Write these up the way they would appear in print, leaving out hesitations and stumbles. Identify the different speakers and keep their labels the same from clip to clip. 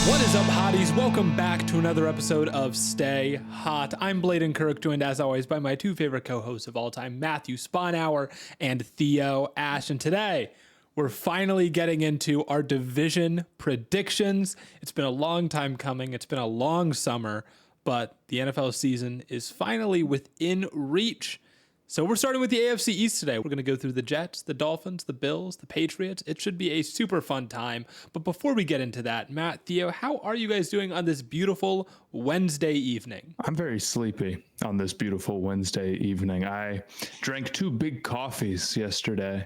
Speaker 1: What is up, hotties? Welcome back to another episode of Stay Hot. I'm Blaiden Kirk, joined as always by my two favorite co-hosts of all time, Matthew Sponhour and Theo Ash. And today, we're finally getting into our division predictions. It's been a long time coming. It's been a long summer, but the NFL season is finally within reach. So we're starting with the AFC East today. We're going to go through the Jets, the Dolphins, the Bills, the Patriots. It should be a super fun time. But before we get into that, Matt, Theo, how are you guys doing on this beautiful Wednesday evening?
Speaker 2: I'm very sleepy on this beautiful Wednesday evening. I drank 2 big coffees yesterday,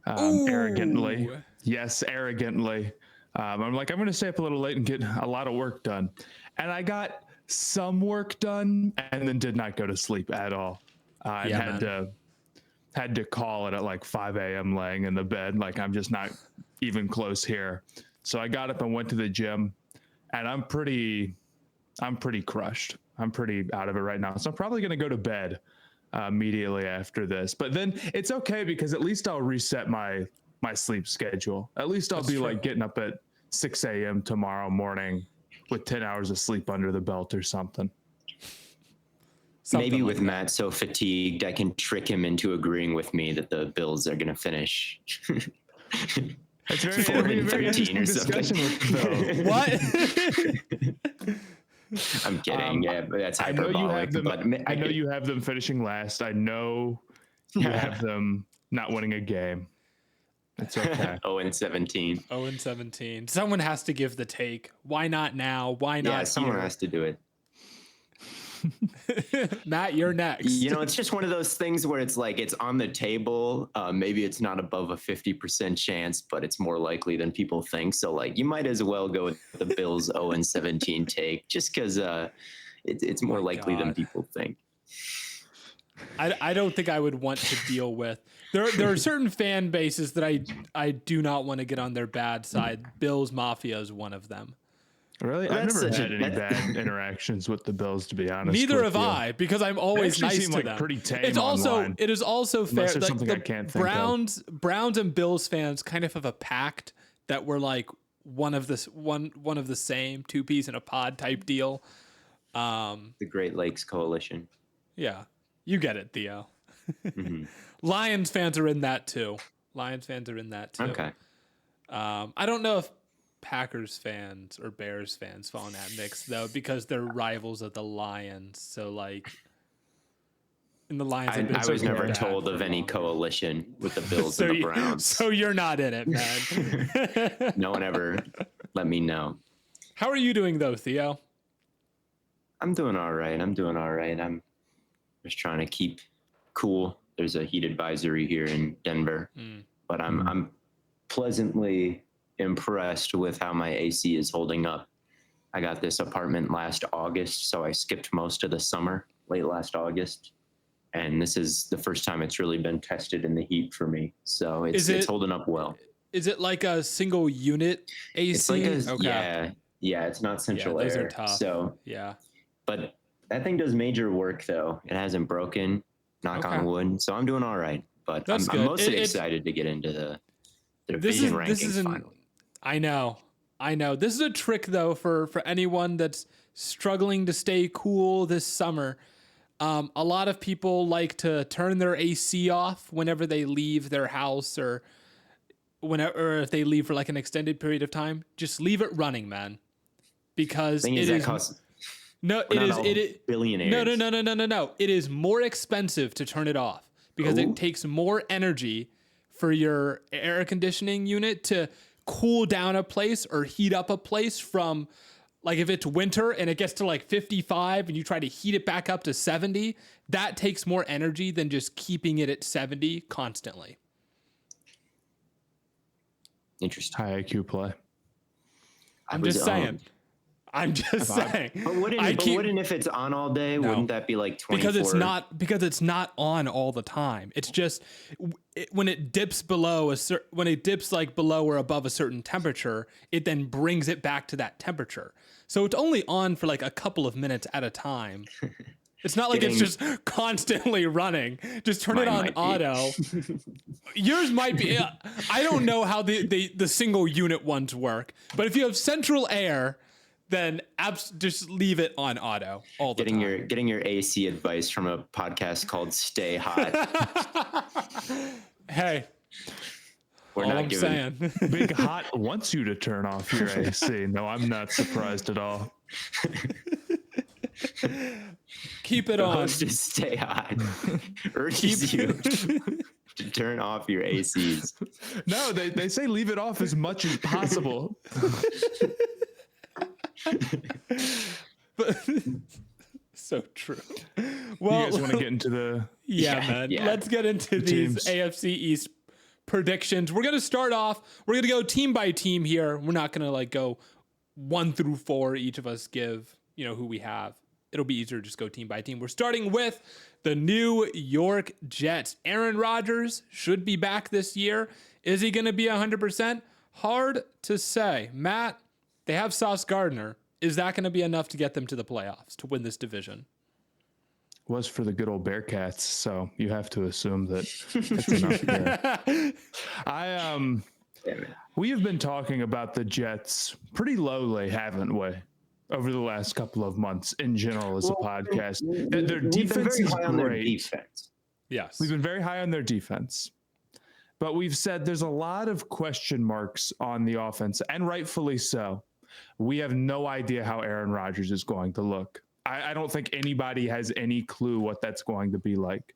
Speaker 2: arrogantly. Yes, arrogantly. I'm like, I'm going to stay up a little late and get a lot of work done. And I got some work done and then did not go to sleep at all. I had to call it at like 5 a.m. laying in the bed. Like, I'm just not even close here. So I got up and went to the gym, and I'm pretty crushed. I'm pretty out of it right now. So I'm probably going to go to bed immediately after this. But then it's okay because at least I'll reset my sleep schedule. At least I'll be like getting up at 6 a.m. tomorrow morning with 10 hours of sleep under the belt or something.
Speaker 3: Maybe with Matt so fatigued, I can trick him into agreeing with me that the Bills are going to finish.
Speaker 2: It's very,
Speaker 3: 4-13 or something.
Speaker 1: What?
Speaker 3: I'm kidding. Yeah, but that's hyperbolic.
Speaker 2: I know you have them finishing last. I know you have them not winning a game. It's okay.
Speaker 3: 0-17.
Speaker 1: 0-17. Someone has to give the take. Why not now? Why not?
Speaker 3: Yeah, someone has to do it.
Speaker 1: Matt, you're next.
Speaker 3: You know, it's just one of those things where it's like it's on the table. Maybe it's not above a 50% chance, but it's more likely than people think. So, like, you might as well go with the Bills 0-17 take, just because it's more likely than people think.
Speaker 1: I don't think I would want to deal with. There are certain fan bases that I do not want to get on their bad side. Bills Mafia is one of them.
Speaker 2: Really?
Speaker 3: Well,
Speaker 2: I've never had any bad interactions with the Bills, to be honest.
Speaker 1: Neither have I, because I'm always nice to them.
Speaker 2: Pretty tame
Speaker 1: it is also fair.
Speaker 2: Like something I can't think
Speaker 1: of. Browns and Bills fans kind of have a pact that we're like one of the same, 2 peas in a pod type deal.
Speaker 3: The Great Lakes Coalition.
Speaker 1: Yeah, you get it, Theo.
Speaker 3: Mm-hmm.
Speaker 1: Lions fans are in that too.
Speaker 3: Okay.
Speaker 1: I don't know if Packers fans or Bears fans fall in that mix though, because they're rivals of the Lions. So like, and the Lions.
Speaker 3: I was never told of any coalition with the Bills and the Browns.
Speaker 1: So you're not in it, man.
Speaker 3: No one ever let me know.
Speaker 1: How are you doing though, Theo?
Speaker 3: I'm doing all right. I'm just trying to keep cool. There's a heat advisory here in Denver, but I'm pleasantly impressed with how my AC is holding up. I got this apartment last August, so I skipped most of the summer, late last August. And this is the first time it's really been tested in the heat for me. So it's holding up well.
Speaker 1: Is it like a single unit AC?
Speaker 3: It's like yeah, it's not central air.
Speaker 1: Those are tough.
Speaker 3: So
Speaker 1: yeah.
Speaker 3: But that thing does major work though. It hasn't broken, knock on wood. So I'm doing all right. But I'm mostly excited to get into the division rankings finally.
Speaker 1: I know. This is a trick though for anyone that's struggling to stay cool this summer. A lot of people like to turn their AC off whenever they leave their house or if they leave for like an extended period of time. It leave it running, man. Because billionaires. No. It is more expensive to turn it off because it takes more energy for your air conditioning unit to cool down a place or heat up a place from, like, if it's winter and it gets to like 55 and you try to heat it back up to 70, that takes more energy than just keeping it at 70 constantly.
Speaker 3: Interesting.
Speaker 2: High IQ play.
Speaker 1: I'm just saying.
Speaker 3: But wouldn't if it's on all day? No. Wouldn't that be like 24?
Speaker 1: Because it's not on all the time. It's just when it dips below below or above a certain temperature, it then brings it back to that temperature. So it's only on for like a couple of minutes at a time. It's not like it's just constantly running. Just turn it on auto. Yours might be. I don't know how the single unit ones work, but if you have central air, then just leave it on auto all the time.
Speaker 3: Getting your AC advice from a podcast called Stay Hot.
Speaker 1: Hey,
Speaker 3: We're
Speaker 1: all
Speaker 3: not
Speaker 1: I'm
Speaker 3: giving
Speaker 1: saying.
Speaker 2: Big Hot wants you to turn off your AC. No, I'm not surprised at all.
Speaker 1: Keep it
Speaker 3: the
Speaker 1: on.
Speaker 3: host is Stay Hot. Urges you to turn off your ACs.
Speaker 2: No, they say leave it off as much as possible.
Speaker 1: But so true.
Speaker 2: Well, you guys want to get into the
Speaker 1: man. Yeah. Let's get into these
Speaker 2: teams.
Speaker 1: AFC East predictions. We're gonna start off. We're gonna go team by team here. We're not gonna like go 1 through 4. Each of us give who we have. It'll be easier to just go team by team. We're starting with the New York Jets. Aaron Rodgers should be back this year. Is he gonna be 100%? Hard to say. Matt, they have Sauce Gardner. Is that going to be enough to get them to the playoffs to win this division?
Speaker 2: Was for the good old Bearcats, so you have to assume that it's enough there. We have been talking about the Jets pretty lowly, haven't we, over the last couple of months in general as a podcast. Their defense is great.
Speaker 1: Yes.
Speaker 2: We've been very high on their defense. But we've said there's a lot of question marks on the offense, and rightfully so. We have no idea how Aaron Rodgers is going to look. I don't think anybody has any clue what that's going to be like.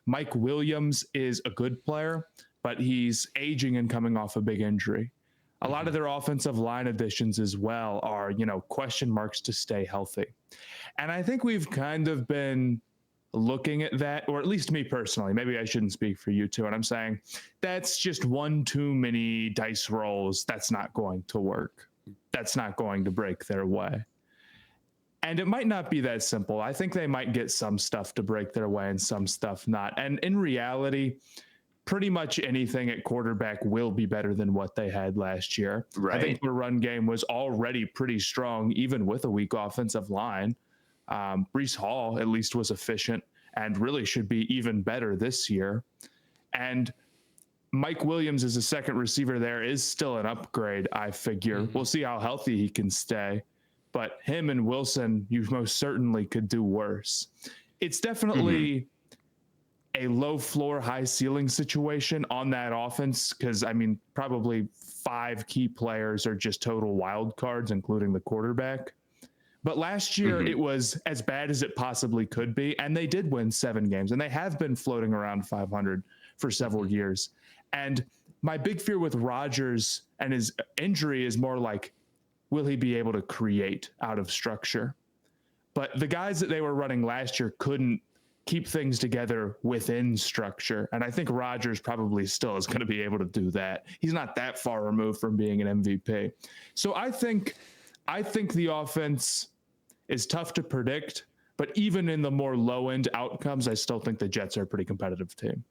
Speaker 2: Mike Williams is a good player, but he's aging and coming off a big injury. A lot of their offensive line additions as well are, question marks to stay healthy. And I think we've kind of been looking at that, or at least me personally, maybe I shouldn't speak for you two. And I'm saying that's just one too many dice rolls. That's not going to work. That's not going to break their way. And it might not be that simple. I think they might get some stuff to break their way and some stuff not. And in reality, pretty much anything at quarterback will be better than what they had last year.
Speaker 3: Right.
Speaker 2: I think the run game was already pretty strong, even with a weak offensive line. Breece Hall at least was efficient and really should be even better this year. And Mike Williams as a second receiver there is still an upgrade, I figure. We'll see how healthy he can stay. But him and Wilson, you most certainly could do worse. It's definitely a low floor, high ceiling situation on that offense because, probably 5 key players are just total wild cards, including the quarterback. But last year, it was as bad as it possibly could be, and they did win 7 games, and they have been floating around 500 for several years. And my big fear with Rodgers and his injury is more like, will he be able to create out of structure? But the guys that they were running last year couldn't keep things together within structure. And I think Rodgers probably still is going to be able to do that. He's not that far removed from being an MVP. So I think the offense is tough to predict, but even in the more low-end outcomes, I still think the Jets are a pretty competitive team.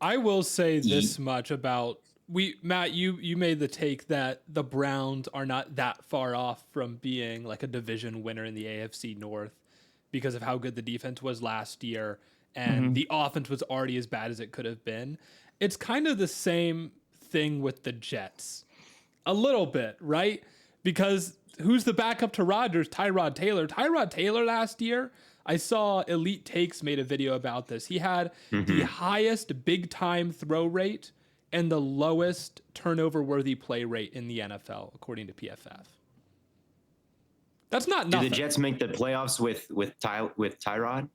Speaker 1: I will say this much about Matt, you made the take that the Browns are not that far off from being like a division winner in the AFC North because of how good the defense was last year and the offense was already as bad as it could have been. It's kind of the same thing with the Jets. A little bit, right? Because who's the backup to Rodgers? Tyrod Taylor. Tyrod Taylor last year, I saw Elite Takes made a video about this. He had the highest big-time throw rate and the lowest turnover-worthy play rate in the NFL, according to PFF. That's not nothing.
Speaker 3: Do the Jets make the playoffs with Tyrod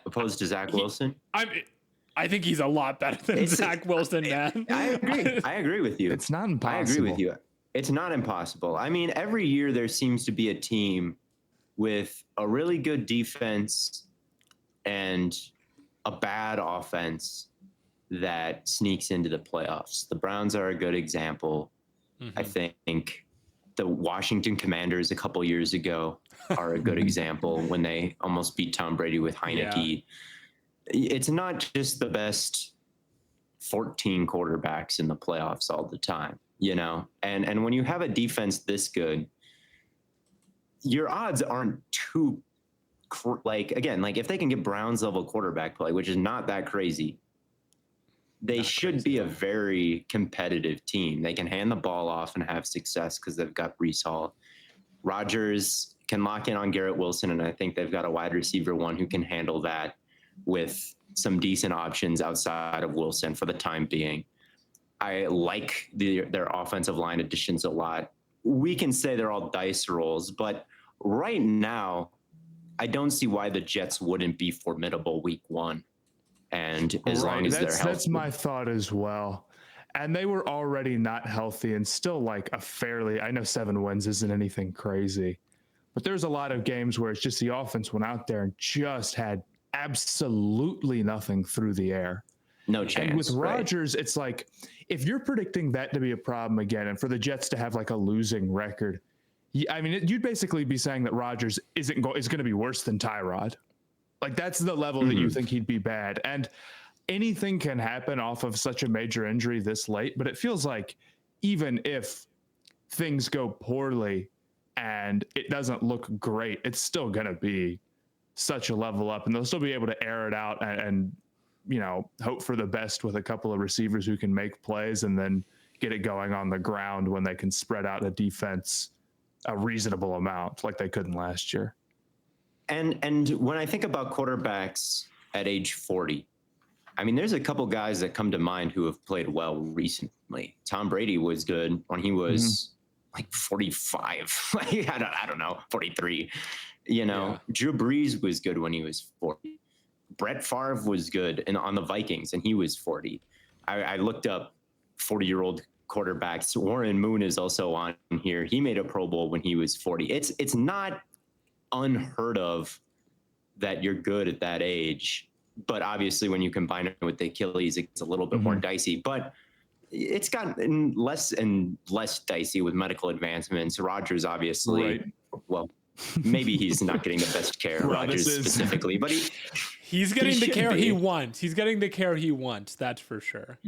Speaker 3: opposed to Zach Wilson?
Speaker 1: I think he's a lot better than Zach Wilson, man.
Speaker 3: I agree with you.
Speaker 2: It's not impossible.
Speaker 3: I agree with you. It's not impossible. Every year there seems to be a team with a really good defense and a bad offense that sneaks into the playoffs. The Browns are a good example. I think the Washington Commanders a couple years ago are a good example when they almost beat Tom Brady with Heineke. Yeah. It's not just the best 14 quarterbacks in the playoffs all the time, And when you have a defense this good, your odds aren't too if they can get Browns level quarterback play, which is not that crazy, they should be a very competitive team. They can hand the ball off and have success because they've got Breece Hall. Rodgers can lock in on Garrett Wilson, and I think they've got a wide receiver one who can handle that with some decent options outside of Wilson for the time being. I like their offensive line additions a lot. We can say they're all dice rolls, but right now, I don't see why the Jets wouldn't be formidable week one. And as long as they're healthy.
Speaker 2: That's my thought as well. And they were already not healthy and still like I know 7 wins isn't anything crazy, but there's a lot of games where it's just the offense went out there and just had absolutely nothing through the air.
Speaker 3: No chance.
Speaker 2: And with Rodgers, it's like, if you're predicting that to be a problem again and for the Jets to have like a losing record, I mean, you'd basically be saying that Rodgers is going to be worse than Tyrod. Like that's the level that you think he'd be bad. And anything can happen off of such a major injury this late, but it feels like even if things go poorly and it doesn't look great, it's still going to be such a level up and they'll still be able to air it out and hope for the best with a couple of receivers who can make plays and then get it going on the ground when they can spread out a defense a reasonable amount like they couldn't last year.
Speaker 3: And when I think about quarterbacks at age 40, I mean, there's a couple guys that come to mind who have played well recently. Tom Brady was good when he was like 45. Like, I don't know, 43. Drew Brees was good when he was 40. Brett Favre was good on the Vikings, and he was 40. I looked up 40-year-old quarterbacks. Warren Moon is also on here. He made a Pro Bowl when he was 40. It's not unheard of that you're good at that age, but obviously when you combine it with the Achilles, it's a little bit more dicey. But it's gotten less and less dicey with medical advancements. Rodgers, obviously, well, maybe he's not getting the best care, Rodgers specifically, but
Speaker 1: he's getting the care he wants. He's getting the care he wants. That's for sure.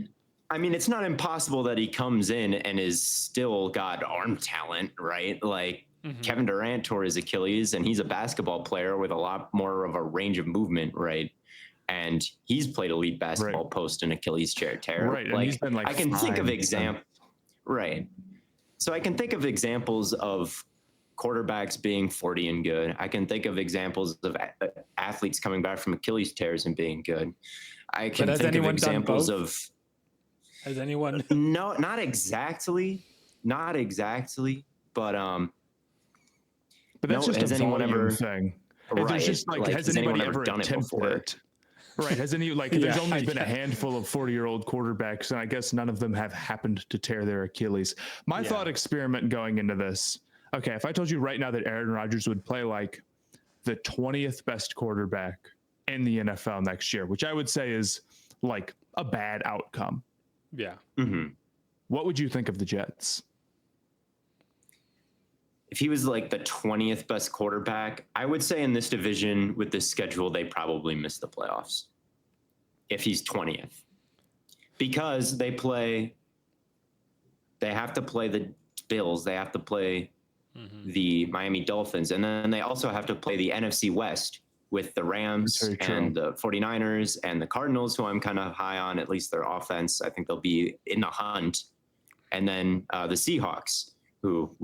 Speaker 3: I mean, it's not impossible that he comes in and is still got arm talent, right? Like Kevin Durant tore his Achilles, and he's a basketball player with a lot more of a range of movement, right? And he's played elite basketball post and Achilles tear.
Speaker 2: Right.
Speaker 3: Like,
Speaker 2: and he's been
Speaker 3: I can think of examples. Right. So I can think of examples of quarterbacks being 40 and good. I can think of examples of athletes coming back from Achilles tears and being good. I can think of examples of.
Speaker 1: Has anyone?
Speaker 3: No, not exactly. But
Speaker 2: that's just
Speaker 3: has
Speaker 2: a
Speaker 3: anyone ever
Speaker 2: thing.
Speaker 3: Right.
Speaker 2: There's just like has anybody ever
Speaker 3: done it before?
Speaker 2: it? Right. Has any there's only been a handful of 40-year-old quarterbacks, and I guess none of them have happened to tear their Achilles. My thought experiment going into this. Okay, if I told you right now that Aaron Rodgers would play like the 20th best quarterback in the NFL next year, which I would say is like a bad outcome.
Speaker 1: Yeah.
Speaker 2: What would you think of the Jets?
Speaker 3: If he was like the 20th best quarterback, I would say in this division with this schedule, they probably miss the playoffs. If he's 20th, because they have to play the Bills, they have to play the Miami Dolphins, and then they also have to play the NFC West with the Rams and the 49ers and the Cardinals, who I'm kind of high on, at least their offense. I think they'll be in the hunt. And then the Seahawks, who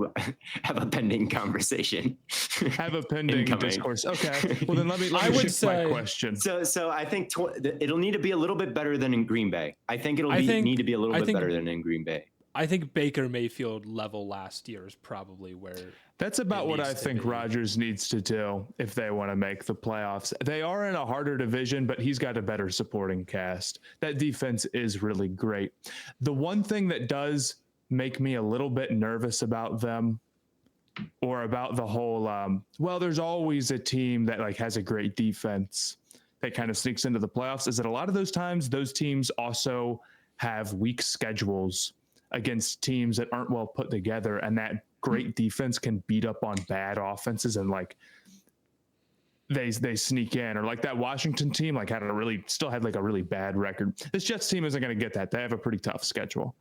Speaker 3: have a pending conversation.
Speaker 2: Have a pending discourse. Okay. Well, then let me shift my question.
Speaker 3: So I think it'll need to be a little bit better than in Green Bay. I think need to be a little bit better than in Green Bay.
Speaker 1: I think Baker Mayfield level last year is probably where.
Speaker 2: That's about what I think Rodgers needs to do if they want to make the playoffs. They are in a harder division, but he's got a better supporting cast. That defense is really great. The one thing that does make me a little bit nervous about them, or about the whole, there's always a team that like has a great defense that kind of sneaks into the playoffs, is that a lot of those times those teams also have weak schedules against teams that aren't well put together, and that great defense can beat up on bad offenses, and like they sneak in, or like that Washington team like still had like a really bad record. This Jets team isn't going to get that. They have a pretty tough schedule.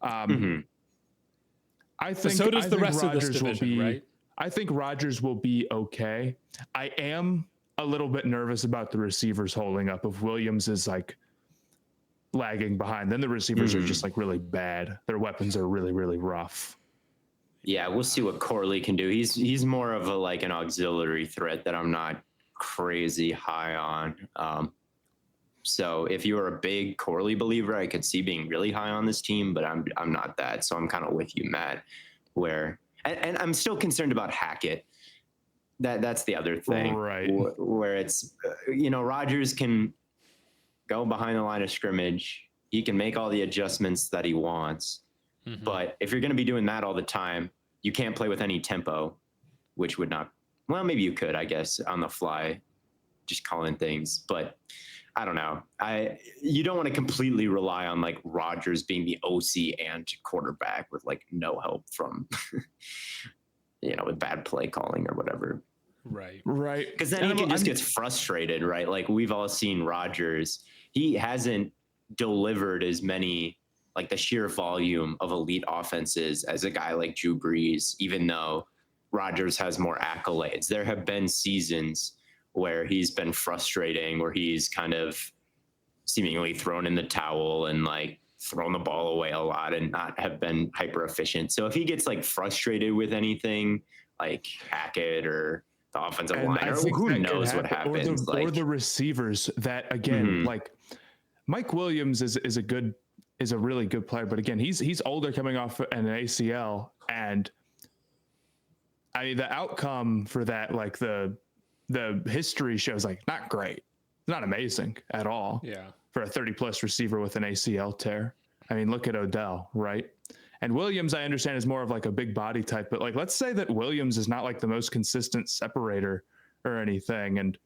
Speaker 2: I think
Speaker 1: so does the rest of this division, right?
Speaker 2: I think Rodgers will be okay. I am a little bit nervous about the receivers holding up. If Williams is like lagging behind, then the receivers are just like really bad. Their weapons are really, really rough.
Speaker 3: Yeah, we'll see what Corley can do. He's more of an auxiliary threat that I'm not crazy high on. So if you are a big Corley believer, I could see being really high on this team, but I'm not that. So I'm kind of with you, Matt. And I'm still concerned about Hackett. That's the other thing,
Speaker 2: right?
Speaker 3: Where it's Rodgers can go behind the line of scrimmage. He can make all the adjustments that he wants. Mm-hmm. But if you're going to be doing that all the time, you can't play with any tempo, which would not. Well, maybe you could, I guess, on the fly, just calling things. But I don't know. You don't want to completely rely on Rodgers being the OC and quarterback with no help from, with bad play calling or whatever.
Speaker 1: Right.
Speaker 3: Because then he just gets frustrated, right? We've all seen Rodgers. He hasn't delivered as many, the sheer volume of elite offenses as a guy like Drew Brees, even though Rodgers has more accolades. There have been seasons where he's been frustrating, where he's kind of seemingly thrown in the towel and thrown the ball away a lot and not have been hyper efficient. So if he gets frustrated with anything like Hackett or the offensive line, or who knows what happens,
Speaker 2: or the receivers that again, Mike Williams is a really good player, but again, he's older, coming off an ACL, and I mean the outcome for that, the history shows not great, not amazing at all.
Speaker 1: Yeah,
Speaker 2: for a 30+ receiver with an ACL tear. I mean, look at Odell, right? And Williams, I understand, is more of a big body type, but let's say that Williams is not the most consistent separator or anything, and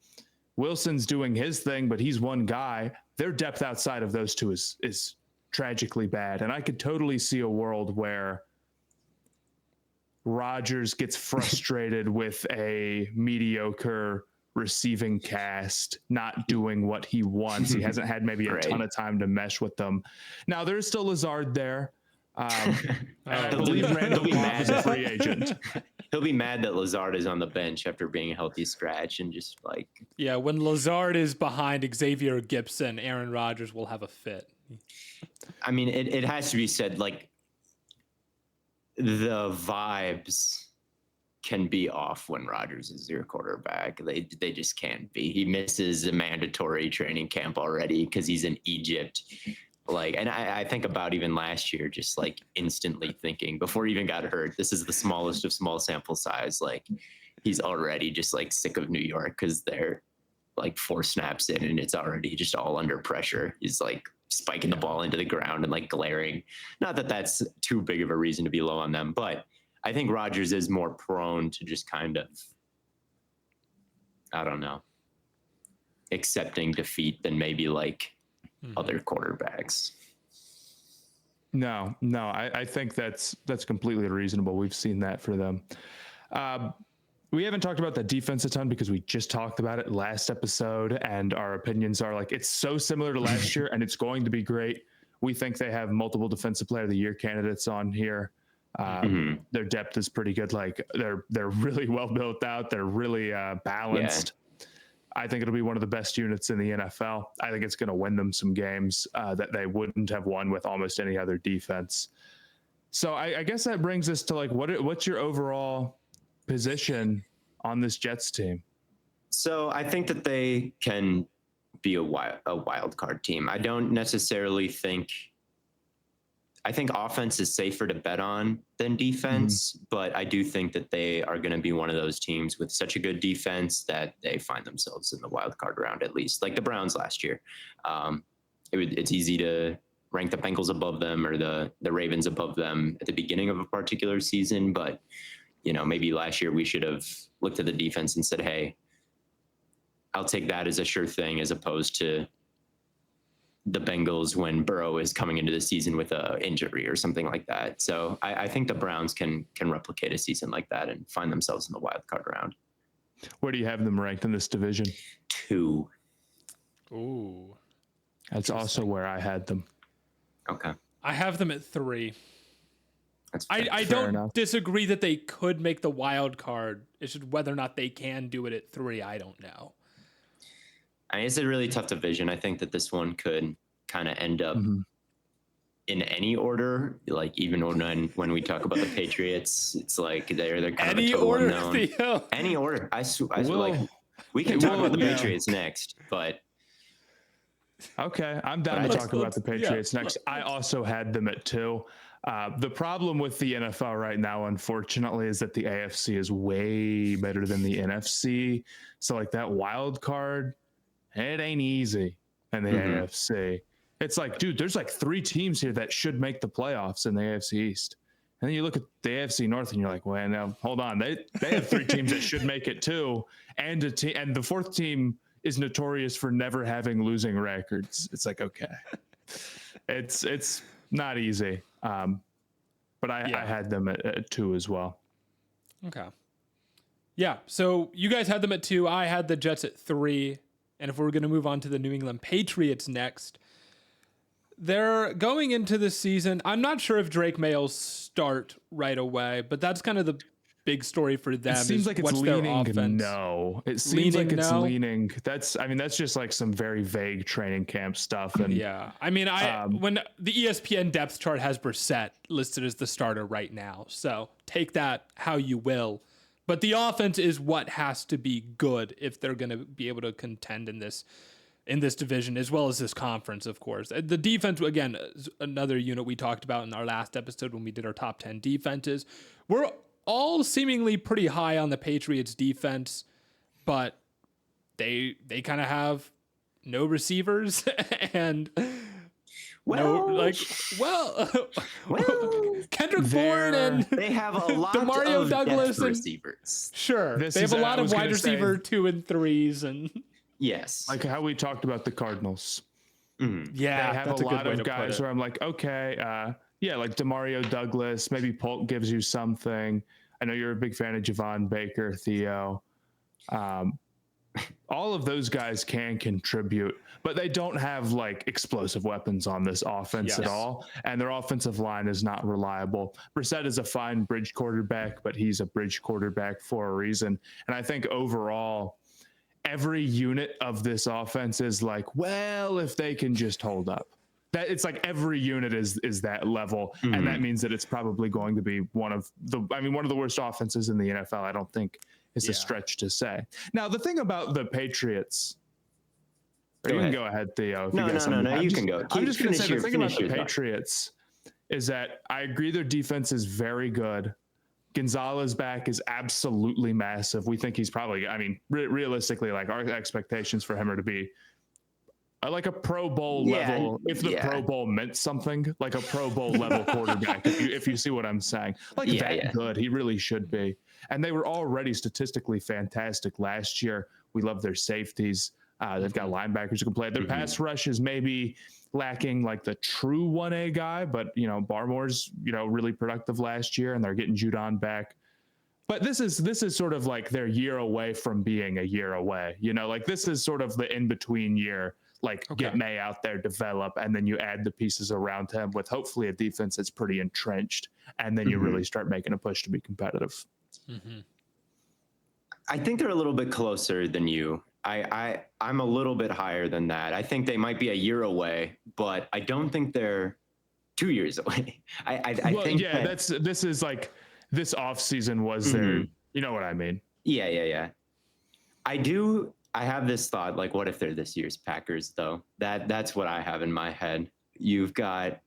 Speaker 2: Wilson's doing his thing, but he's one guy. Their depth outside of those two is tragically bad. And I could totally see a world where Rodgers gets frustrated with a mediocre receiving cast not doing what he wants. He hasn't had maybe a ton of time to mesh with them. Now there's still Lazard there. I believe Randall Cobb is a free agent.
Speaker 3: He'll be mad that Lazard is on the bench after being a healthy scratch and just
Speaker 1: yeah, when Lazard is behind Xavier Gibson, Aaron Rodgers will have a fit.
Speaker 3: I mean, it has to be said, the vibes can be off when Rodgers is your quarterback. They just can't be. He misses a mandatory training camp already because he's in Egypt. And I think about even last year, just instantly thinking before he even got hurt, this is the smallest of small sample size. He's already just sick of New York because they're 4 snaps in and it's already just all under pressure. He's spiking the ball into the ground and glaring. Not that that's too big of a reason to be low on them, but I think Rodgers is more prone to just kind of, I don't know, accepting defeat than maybe other quarterbacks.
Speaker 2: No, I think that's completely reasonable. We've seen that for them. We haven't talked about the defense a ton because we just talked about it last episode, and our opinions are it's so similar to last year, and it's going to be great. We think they have multiple Defensive Player of the Year candidates on here. Their depth is pretty good. They're really well built out. They're really balanced. Yeah. I think it'll be one of the best units in the NFL. I think it's going to win them some games that they wouldn't have won with almost any other defense. So I guess that brings us to what's your overall position on this Jets team?
Speaker 3: So I think that they can be a wild card team. I don't necessarily think. I think offense is safer to bet on than defense, but I do think that they are going to be one of those teams with such a good defense that they find themselves in the wild card round, at least like the Browns last year. It's easy to rank the Bengals above them or the Ravens above them at the beginning of a particular season, but maybe last year we should have looked at the defense and said, hey, I'll take that as a sure thing, as opposed to the Bengals when Burrow is coming into the season with an injury or something like that. So I think the Browns can replicate a season like that and find themselves in the wild card round.
Speaker 2: Where do you have them ranked in this division?
Speaker 3: 2.
Speaker 1: Ooh.
Speaker 2: That's also where I had them.
Speaker 3: Okay.
Speaker 1: I have them at 3. I
Speaker 2: Fair
Speaker 1: don't
Speaker 2: enough.
Speaker 1: disagree that they could make the wild card. It's just whether or not they can do it at 3. I don't know.
Speaker 3: I mean, it's a really tough division. I think that this one could kind of end up in any order, like even when we talk about the Patriots, it's like they're kind
Speaker 1: Any
Speaker 3: of a total
Speaker 1: order,
Speaker 3: unknown.
Speaker 1: Theo?
Speaker 3: Any order. I
Speaker 2: Well,
Speaker 3: like we can talk about the
Speaker 2: yeah.
Speaker 3: Patriots next, but
Speaker 2: Okay, I'm down to
Speaker 3: Let's-
Speaker 2: talk about the Patriots
Speaker 1: yeah,
Speaker 2: next. I also had them at 2. The problem with the NFL right now, unfortunately, is that the AFC is way better than the NFC. So like that wild card, it ain't easy in the AFC. It's like, dude, there's like 3 teams here that should make the playoffs in the AFC East. And then you look at the AFC North and you're like, well, now hold on. They have 3 teams that should make it too. And and the 4th team is notorious for never having losing records. It's like, okay. It's not easy. But I had them at 2 as well.
Speaker 1: Okay. Yeah. So you guys had them at 2. I had the Jets at 3. And if we're going to move on to the New England Patriots next, they're going into the season. I'm not sure if Drake May will start right away, but that's kind of the big story for them.
Speaker 2: It seems like it's leaning no. It seems like it's leaning. That's just like some very vague training camp stuff. And
Speaker 1: yeah, I mean, when the ESPN depth chart has Brissett listed as the starter right now, so take that how you will. But the offense is what has to be good if they're going to be able to contend in this division, as well as this conference, of course. The defense, again, is another unit we talked about in our last episode when we did our top 10 defenses. We're all seemingly pretty high on the Patriots defense, but they kind of have no receivers and Kendrick Bourne and
Speaker 3: they have a lot
Speaker 1: Demario
Speaker 3: of
Speaker 1: Douglas and
Speaker 3: receivers.
Speaker 1: Sure, they have a lot of wide receiver 2 and 3s and
Speaker 3: yes,
Speaker 2: like how we talked about the Cardinals.
Speaker 1: Yeah,
Speaker 2: they have a lot of guys where I'm like, okay, like Demario Douglas, maybe Polk gives you something. I know you're a big fan of Javon Baker, Theo. All of those guys can contribute, but they don't have like explosive weapons on this offense at all. And their offensive line is not reliable. Brissett is a fine bridge quarterback, but he's a bridge quarterback for a reason. And I think overall, every unit of this offense is like, well, if they can just hold up. That it's like every unit is that level, and that means that it's probably going to be one of the worst offenses in the NFL. I don't think it's a stretch to say. Now, the thing about the Patriots, you can go ahead, Theo.
Speaker 3: No, you can go.
Speaker 2: I'm just going to say the thing about the Patriots is that I agree their defense is very good. Gonzalez back is absolutely massive. We think he's probably, realistically, like our expectations for him are to be like a Pro Bowl level, if the Pro Bowl meant something, like a Pro Bowl level quarterback, if you see what I'm saying. Good. He really should be. And they were already statistically fantastic last year. We love their safeties. They've got linebackers who can play. Their pass rush is maybe lacking like the true 1A guy, but Barmore's really productive last year, and they're getting Judon back. But this is sort of like their year away from being a year away. Like this is sort of the in-between year. Get May out there, develop, and then you add the pieces around him with hopefully a defense that's pretty entrenched, and then you really start making a push to be competitive.
Speaker 3: I think they're a little bit closer than you. I'm a little bit higher than that. I think they might be a year away, but I don't think they're 2 years away. I think
Speaker 2: this is like this offseason was their, you know what I mean?
Speaker 3: Yeah. I have this thought, like, what if they're this year's Packers, though? That's what I have in my head. You've got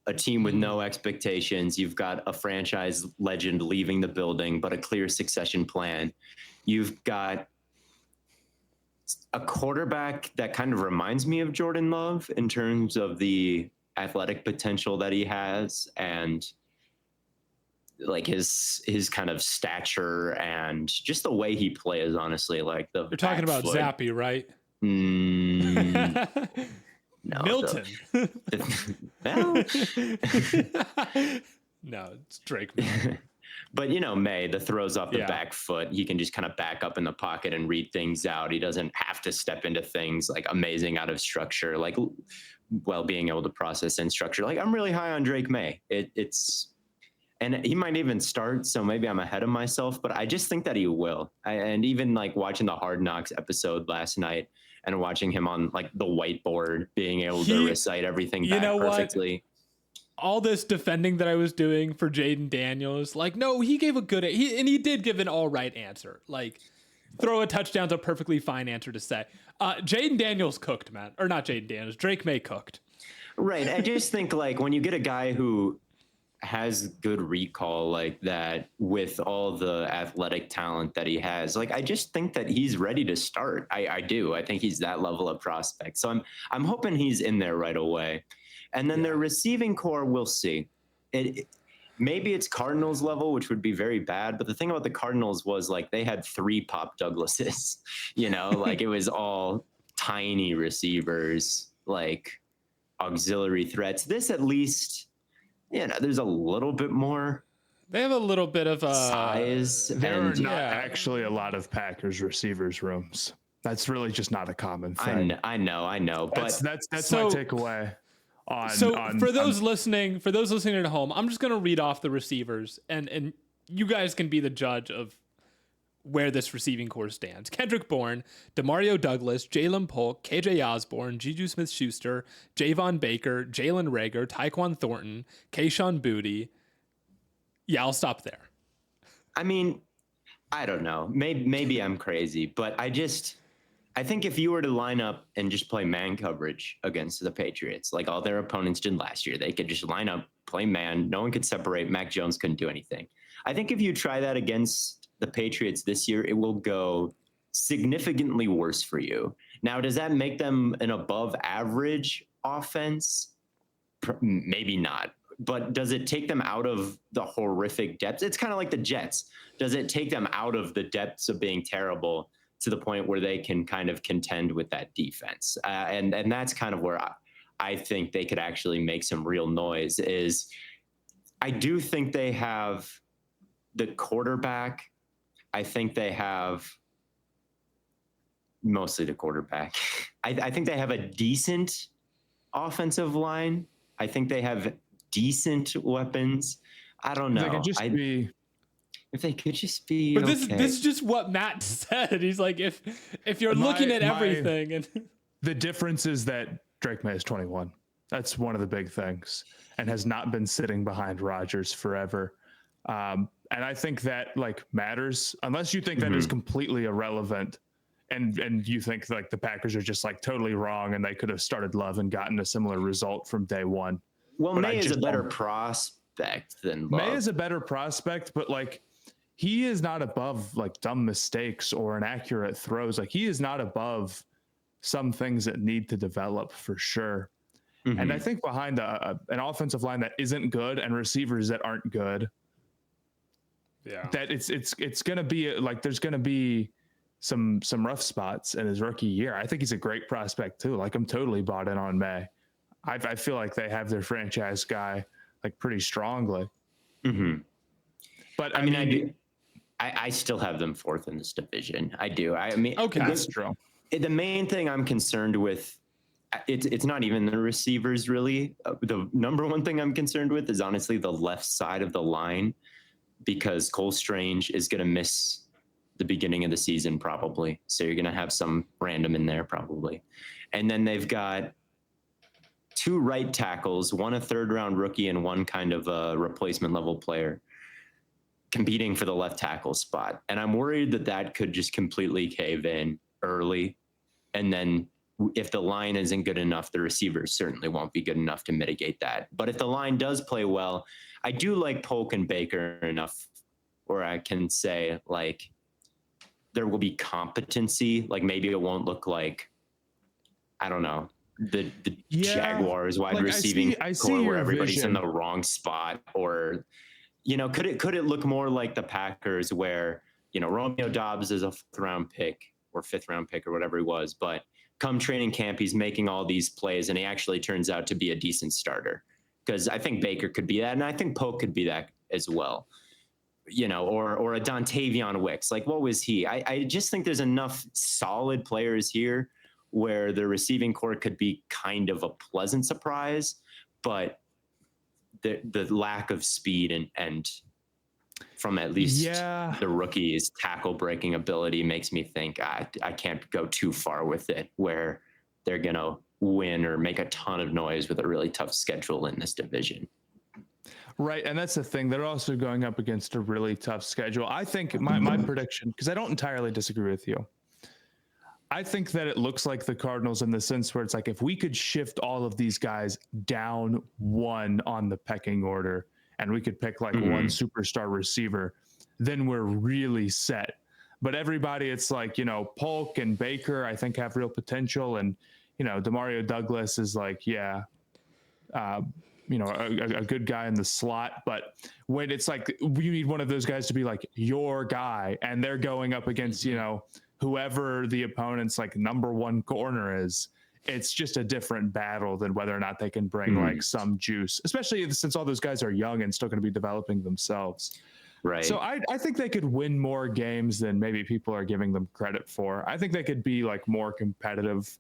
Speaker 3: a team with no expectations. You've got a franchise legend leaving the building, but a clear succession plan. You've got a quarterback that kind of reminds me of Jordan Love in terms of the athletic potential that he has and like his kind of stature and just the way he plays, honestly, like
Speaker 1: you're talking about Zappy, right?
Speaker 3: No,
Speaker 1: Milton. No, it's Drake.
Speaker 3: But May, the throws off the back foot, he can just kind of back up in the pocket and read things out. He doesn't have to step into things like amazing out of structure, like being able to process in structure. Like I'm really high on Drake May. And he might even start, so maybe I'm ahead of myself, but I just think that he will. And even like watching the Hard Knocks episode last night and watching him on like the whiteboard, being able to recite everything back perfectly.
Speaker 1: all this defending that I was doing for Jaden Daniels, like, no, he gave a good, he did give an all right answer. Like, throw a touchdown's a perfectly fine answer to say. Jaden Daniels cooked, man. Or not Jaden Daniels, Drake May cooked.
Speaker 3: Right. I just think like when you get a guy who has good recall like that with all the athletic talent that he has, like I just think that he's ready to start. I do. I think he's that level of prospect. So I'm hoping he's in there right away. And then their receiving core, we'll see. Maybe it's Cardinals level, which would be very bad. But the thing about the Cardinals was like they had 3 Pop Douglases, like it was all tiny receivers, like auxiliary threats. This at least, there's a little bit more.
Speaker 1: They have a little bit of
Speaker 2: size. There are not actually a lot of Packers receivers rooms. That's really just not a common thing.
Speaker 3: I know. But
Speaker 2: that's my takeaway.
Speaker 1: For those listening at home, I'm just going to read off the receivers, and you guys can be the judge of where this receiving core stands. Kendrick Bourne, Demario Douglas, Jalen Polk, KJ Osborne, Juju Smith-Schuster, Javon Baker, Jalen Reagor, Tyquan Thornton, Kayshon Boutte. Yeah, I'll stop there.
Speaker 3: I mean, I don't know. Maybe I'm crazy, but I think if you were to line up and just play man coverage against the Patriots, like all their opponents did last year, they could just line up, play man. No one could separate. Mac Jones couldn't do anything. I think if you try that against the Patriots this year, it will go significantly worse for you. Now, does that make them an above average offense? Maybe not. But does it take them out of the horrific depths? It's kind of like the Jets. Does it take them out of the depths of being terrible to the point where they can kind of contend with that defense? And that's kind of where I think they could actually make some real noise. Is I do think they have the quarterback. I think they have mostly the quarterback. I think they have a decent offensive line. I think they have decent weapons. I don't know.
Speaker 2: They could just be.
Speaker 3: If they could just be.
Speaker 1: But this is just what Matt said. He's like, if you're looking at everything, and
Speaker 2: the difference is that Drake May is 21. That's one of the big things, and has not been sitting behind Rodgers forever. And I think that like matters, unless you think that is completely irrelevant, and you think like the Packers are just like totally wrong, and they could have started Love and gotten a similar result from day one.
Speaker 3: Well, but May is a better prospect than Love.
Speaker 2: May is a better prospect, but like he is not above like dumb mistakes or inaccurate throws. Like he is not above some things that need to develop for sure. And I think behind an offensive line that isn't good and receivers that aren't good, that it's going to be like there's going to be some rough spots in his rookie year. I think he's a great prospect too. Like I'm totally bought in on May. I feel like they have their franchise guy like pretty strongly. But I mean,
Speaker 3: I still have them 4th in this division. I do. I mean,
Speaker 1: okay,
Speaker 2: that's true.
Speaker 3: The main thing I'm concerned with, it's not even the receivers really. The number one thing I'm concerned with is honestly the left side of the line, because Cole Strange is going to miss the beginning of the season probably. So you're going to have some random in there probably. And then they've got 2 right tackles, one a 3rd-round rookie and one kind of a replacement level player competing for the left tackle spot. And I'm worried that could just completely cave in early. And then if the line isn't good enough, the receivers certainly won't be good enough to mitigate that. But if the line does play well, I do like Polk and Baker enough where I can say like there will be competency. Like maybe it won't look like, I don't know, the Jaguars wide receiving core where everybody's in the wrong spot, or could it look more like the Packers where Romeo Doubs is a 4th-round pick or 5th-round pick or whatever he was, but come training camp he's making all these plays and he actually turns out to be a decent starter? Because I think Baker could be that, and I think Polk could be that as well. Or a Dontavion Wicks. Like what was he? I just think there's enough solid players here where the receiving core could be kind of a pleasant surprise, but the lack of speed and from at least the rookie's tackle breaking ability makes me think I can't go too far with it where they're going to win or make a ton of noise with a really tough schedule in this division.
Speaker 2: Right, and that's the thing. They're also going up against a really tough schedule. I think my prediction, because I don't entirely disagree with you, I think that it looks like the Cardinals in the sense where it's like if we could shift all of these guys down one on the pecking order and we could pick like one superstar receiver, then we're really set. But everybody, it's like, Polk and Baker, I think have real potential. And, Demario Douglas is like, a good guy in the slot. But when it's like, you need one of those guys to be like your guy and they're going up against, whoever the opponent's like number one corner is, it's just a different battle than whether or not they can bring like some juice, especially since all those guys are young and still going to be developing themselves.
Speaker 3: Right.
Speaker 2: So I think they could win more games than maybe people are giving them credit for. I think they could be like more competitive,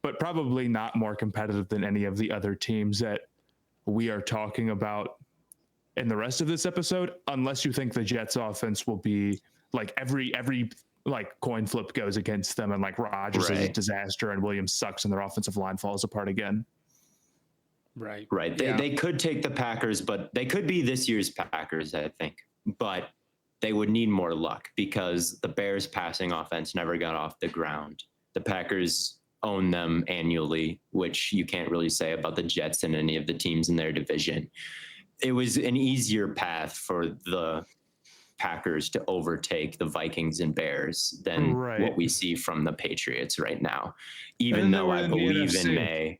Speaker 2: but probably not more competitive than any of the other teams that we are talking about in the rest of this episode, unless you think the Jets offense will be like every like coin flip goes against them and like Rodgers is a disaster and Williams sucks and their offensive line falls apart again.
Speaker 1: Right.
Speaker 3: They could take the Packers, but they could be this year's Packers, I think. But they would need more luck because the Bears' passing offense never got off the ground. The Packers own them annually, which you can't really say about the Jets and any of the teams in their division. It was an easier path for the Packers to overtake the Vikings and Bears than what we see from the Patriots right now. Even though I believe in May.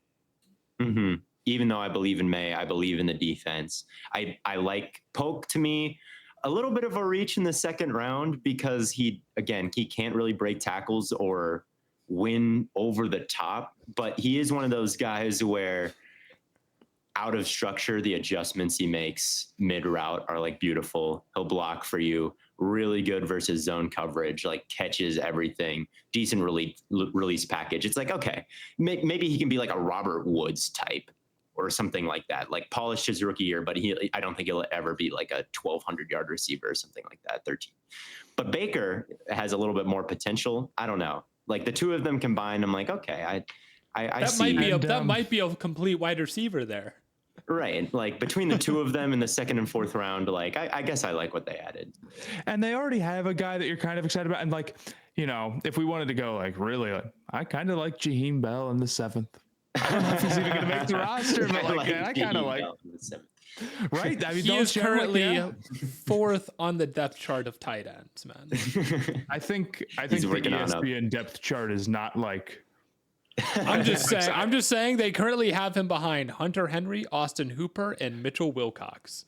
Speaker 3: Even though I believe in May, I believe in the defense. I like Polk. To me, a little bit of a reach in the second round because he can't really break tackles or win over the top, but he is one of those guys where out of structure, the adjustments he makes mid route are like beautiful. He'll block for you, really good versus zone coverage, like catches everything, decent release package. It's like, okay, maybe he can be like a Robert Woods type or something like that, like polished his rookie year, but I don't think he'll ever be like a 1,200 yard receiver or something like that. 13. But Baker has a little bit more potential. I don't know. Like the two of them combined, I'm like, okay, I see.
Speaker 1: That might be a complete wide receiver there.
Speaker 3: Right. Like between the two of them in the second and fourth round, like I guess I like what they added.
Speaker 2: And they already have a guy that you're kind of excited about. And like, if we wanted to go like really, I kind of like Jaheim Bell in the 7th. I don't know if he's even going to make the roster, but I kind of like. Right. I mean,
Speaker 1: he is currently 4th on the depth chart of tight ends, man.
Speaker 2: I think the ESPN depth chart is not like.
Speaker 1: I'm just saying they currently have him behind Hunter Henry, Austin Hooper, and Mitchell Wilcox.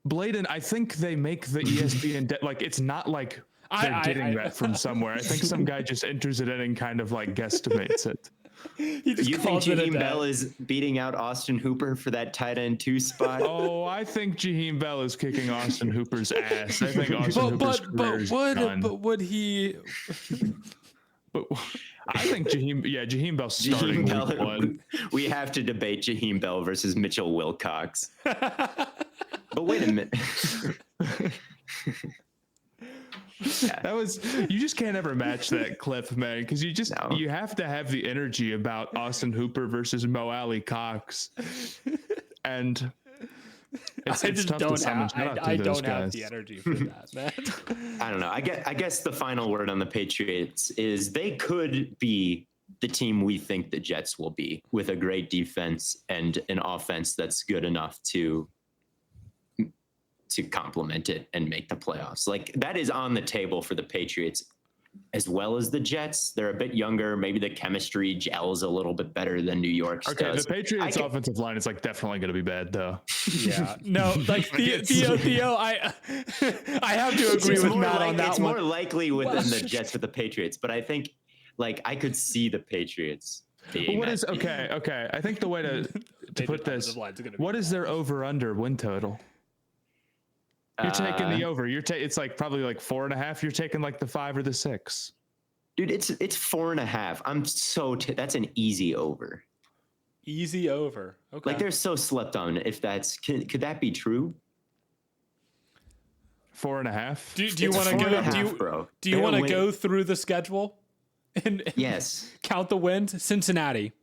Speaker 2: Blaiden, I think they make the ESPN like it's not like they're getting that from somewhere. I think some guy just enters it in and kind of like guesstimates it.
Speaker 3: You think Jaheim Bell is beating out Austin Hooper for that tight end 2 spot?
Speaker 2: Oh, I think Jaheim Bell is kicking Austin Hooper's ass. I think Austin Hooper's career is done.
Speaker 1: But would he?
Speaker 2: But I think Jaheim Bell starting week 1.
Speaker 3: We have to debate Jaheim Bell versus Mitchell Wilcox. But wait a minute.
Speaker 2: That was, you just can't ever match that clip, man, because you have to have the energy about Austin Hooper versus Mo Alley Cox, and it's tough to summon.
Speaker 1: I don't have the energy for that, man.
Speaker 3: I don't know. I guess the final word on the Patriots is they could be the team we think the Jets will be, with a great defense and an offense that's good enough to complement it and make the playoffs. Like that is on the table for the Patriots as well as the Jets. They're a bit younger. Maybe the chemistry gels a little bit better than New York's does.
Speaker 2: The Patriots offensive line is like definitely going to be bad though.
Speaker 1: Yeah, no, like Theo, I have to agree with Matt on that
Speaker 3: it's
Speaker 1: one.
Speaker 3: It's more likely within the Jets with the Patriots, but I think like I could see the Patriots being
Speaker 2: okay. I think the way to put this, what is their over-under win total? You're taking the over. It's like probably like 4.5. You're taking like the 5 or the 6.
Speaker 3: Dude, it's 4.5. I'm so that's an easy over.
Speaker 1: Easy over. Okay.
Speaker 3: Like they're so slept on. If could that be true?
Speaker 2: 4.5.
Speaker 1: Do you want to go? Do you want to go through the schedule and
Speaker 3: yes,
Speaker 1: count the wins? Cincinnati,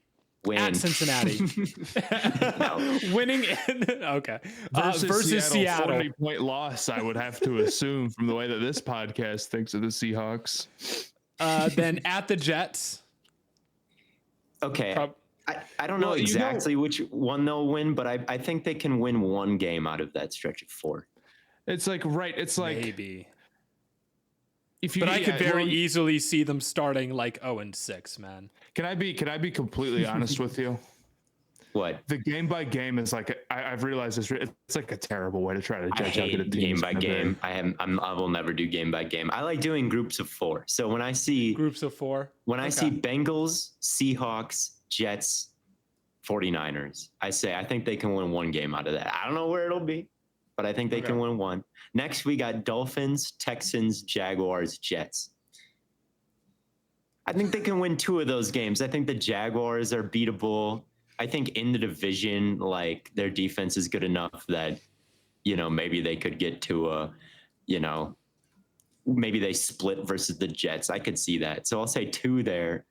Speaker 3: Win.
Speaker 1: At Cincinnati.
Speaker 3: No.
Speaker 1: Winning in okay.
Speaker 2: Versus
Speaker 1: Seattle.
Speaker 2: 40-point loss, I would have to assume from the way that this podcast thinks of the Seahawks.
Speaker 1: Then at the Jets.
Speaker 3: Okay. I don't know exactly which one they'll win, but I think they can win one game out of that stretch of 4.
Speaker 2: It's like
Speaker 1: Maybe.
Speaker 2: If you,
Speaker 1: but I could very easily see them starting like 0-6, man.
Speaker 2: Can I be completely honest with you?
Speaker 3: What?
Speaker 2: The game by game is like I've realized it's like a terrible way to try to judge how good a team
Speaker 3: game by game. I will never do game by game. I like doing groups of 4. So when I see
Speaker 1: groups of 4,
Speaker 3: I see Bengals, Seahawks, Jets, 49ers, I think they can win one game out of that. I don't know where it'll be, but I think they can win one. Next, we got Dolphins, Texans, Jaguars, Jets. I think they can win 2 of those games. I think the Jaguars are beatable. I think in the division, like their defense is good enough that, maybe they could get to maybe they split versus the Jets. I could see that. So I'll say 2 there.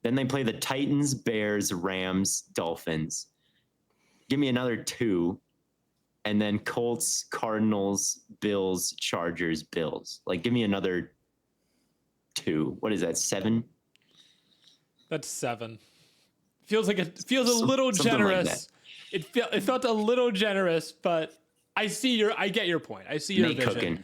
Speaker 3: Then they play the Titans, Bears, Rams, Dolphins. Give me another 2. And then Colts, Cardinals, Bills, Chargers, Bills. Like, give me another 2. What is that, 7?
Speaker 1: That's 7. Feels a little generous. Like it felt a little generous, but I get your point. I see your vision. Cooking.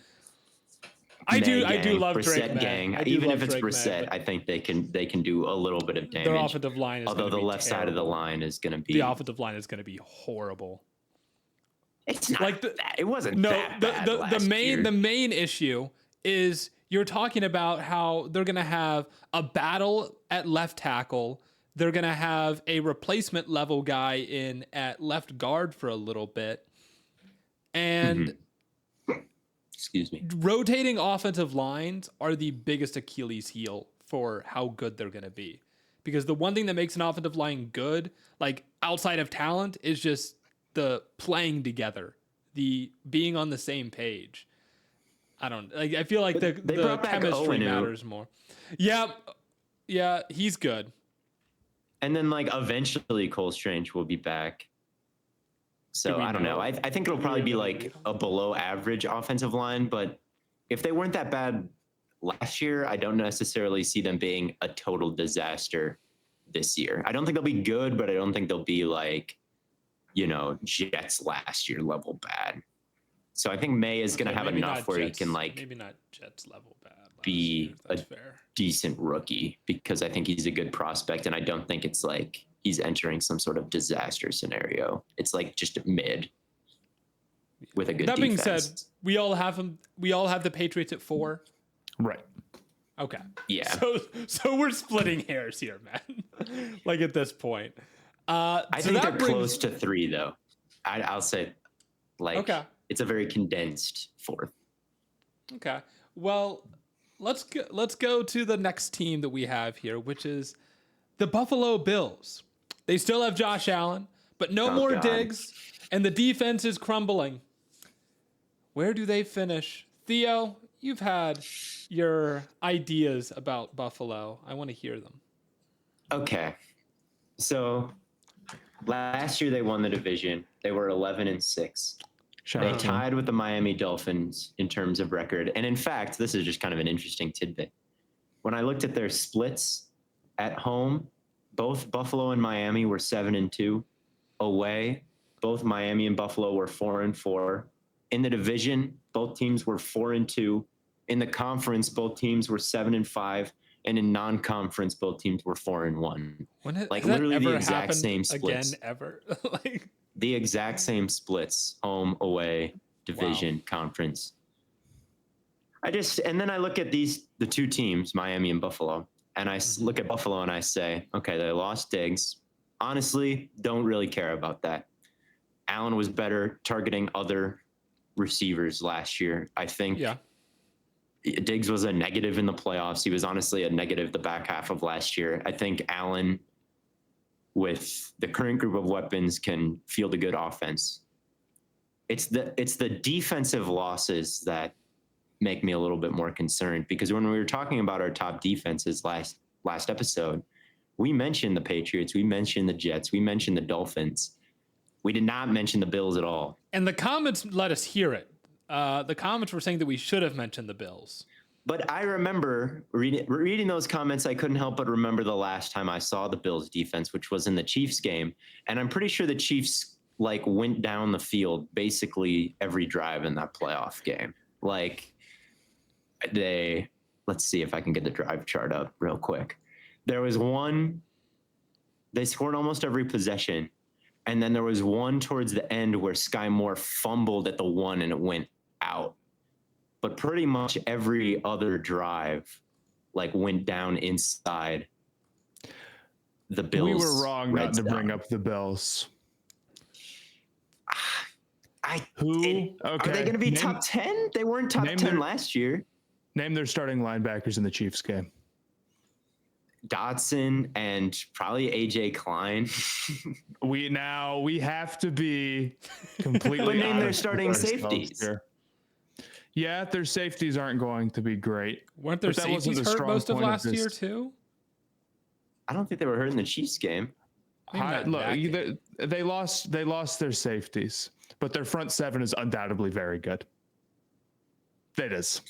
Speaker 1: I do love
Speaker 3: Brissett
Speaker 1: Drake
Speaker 3: gang. Even if it's Brissett, I think they can do a little bit of damage.
Speaker 1: Their offensive line is
Speaker 3: although the left
Speaker 1: terrible.
Speaker 3: side of the line is going to be.
Speaker 1: The offensive line is going to be horrible.
Speaker 3: It's not like it wasn't that bad last year.
Speaker 1: The main issue is you're talking about how they're going to have a battle at left tackle. They're going to have a replacement level guy in at left guard for a little bit. And
Speaker 3: excuse me.
Speaker 1: Rotating offensive lines are the biggest Achilles heel for how good they're going to be. Because the one thing that makes an offensive line good, like outside of talent, is just the playing together, the being on the same page. I feel like the chemistry matters more. Yeah, he's good.
Speaker 3: And then eventually Cole Strange will be back. So I don't know. I think it'll probably be like a below average offensive line, but if they weren't that bad last year, I don't necessarily see them being a total disaster this year. I don't think they'll be good, but I don't think they'll be Jets last year level bad. So I think May is going to have enough where he can
Speaker 1: maybe not Jets level bad.
Speaker 3: Be a decent rookie, because I think he's a good prospect, and I don't think it's like he's entering some sort of disaster scenario. It's just mid with a good defense. That being said,
Speaker 1: we all have him. We all have the Patriots at 4.
Speaker 2: Right.
Speaker 1: Okay.
Speaker 3: Yeah.
Speaker 1: So we're splitting hairs here, man. At this point.
Speaker 3: I think they're close to 3, though. I'll say, it's a very condensed 4th.
Speaker 1: Okay. Well, let's go to the next team that we have here, which is the Buffalo Bills. They still have Josh Allen, but no more Diggs, and the defense is crumbling. Where do they finish? Theo, you've had your ideas about Buffalo. I want to hear them.
Speaker 3: Okay. So last year they won the division. They were 11-6. They tied with the Miami Dolphins in terms of record. And in fact, this is just kind of an interesting tidbit. When I looked at their splits at home, both Buffalo and Miami were 7-2. Away, both Miami and Buffalo were 4-4. In the division, both teams were 4-2. In the conference, both teams were 7-5. And in non-conference, both teams were 4-1. Literally the exact same splits.
Speaker 1: Again, ever?
Speaker 3: The exact same splits, home, away, division, conference. And then I look at the 2 teams, Miami and Buffalo, and I look at Buffalo and I say, okay, they lost Diggs. Honestly, don't really care about that. Allen was better targeting other receivers last year. I think Diggs was a negative in the playoffs. He was honestly a negative the back half of last year. I think Allen, with the current group of weapons, can field a good offense. It's the defensive losses that make me a little bit more concerned, because when we were talking about our top defenses last episode, We mentioned the Patriots. We mentioned the Jets. We mentioned the Dolphins. We did not mention the Bills at all.
Speaker 1: And the comments let us hear it. The comments were saying that we should have mentioned the Bills.
Speaker 3: But I remember reading those comments. I couldn't help but remember the last time I saw the Bills defense, which was in the Chiefs game. And I'm pretty sure the Chiefs went down the field basically every drive in that playoff game. Let's see if I can get the drive chart up real quick. There was one, they scored almost every possession. And then there was one towards the end where Sky Moore fumbled at the one and it went out. But pretty much every other drive went down inside the Bills.
Speaker 2: We were wrong not to bring up the Bills.
Speaker 3: Are they going to be top 10? They weren't top 10 last year.
Speaker 2: Name their starting linebackers in the Chiefs game.
Speaker 3: Dotson and probably AJ Klein.
Speaker 2: we have to be completely
Speaker 3: but name their starting safeties.
Speaker 2: Here. Yeah, their safeties aren't going to be great.
Speaker 1: Weren't their safeties hurt most of last year too?
Speaker 3: I don't think they were hurt in the Chiefs game.
Speaker 2: They lost their safeties, but their front seven is undoubtedly very good. It is.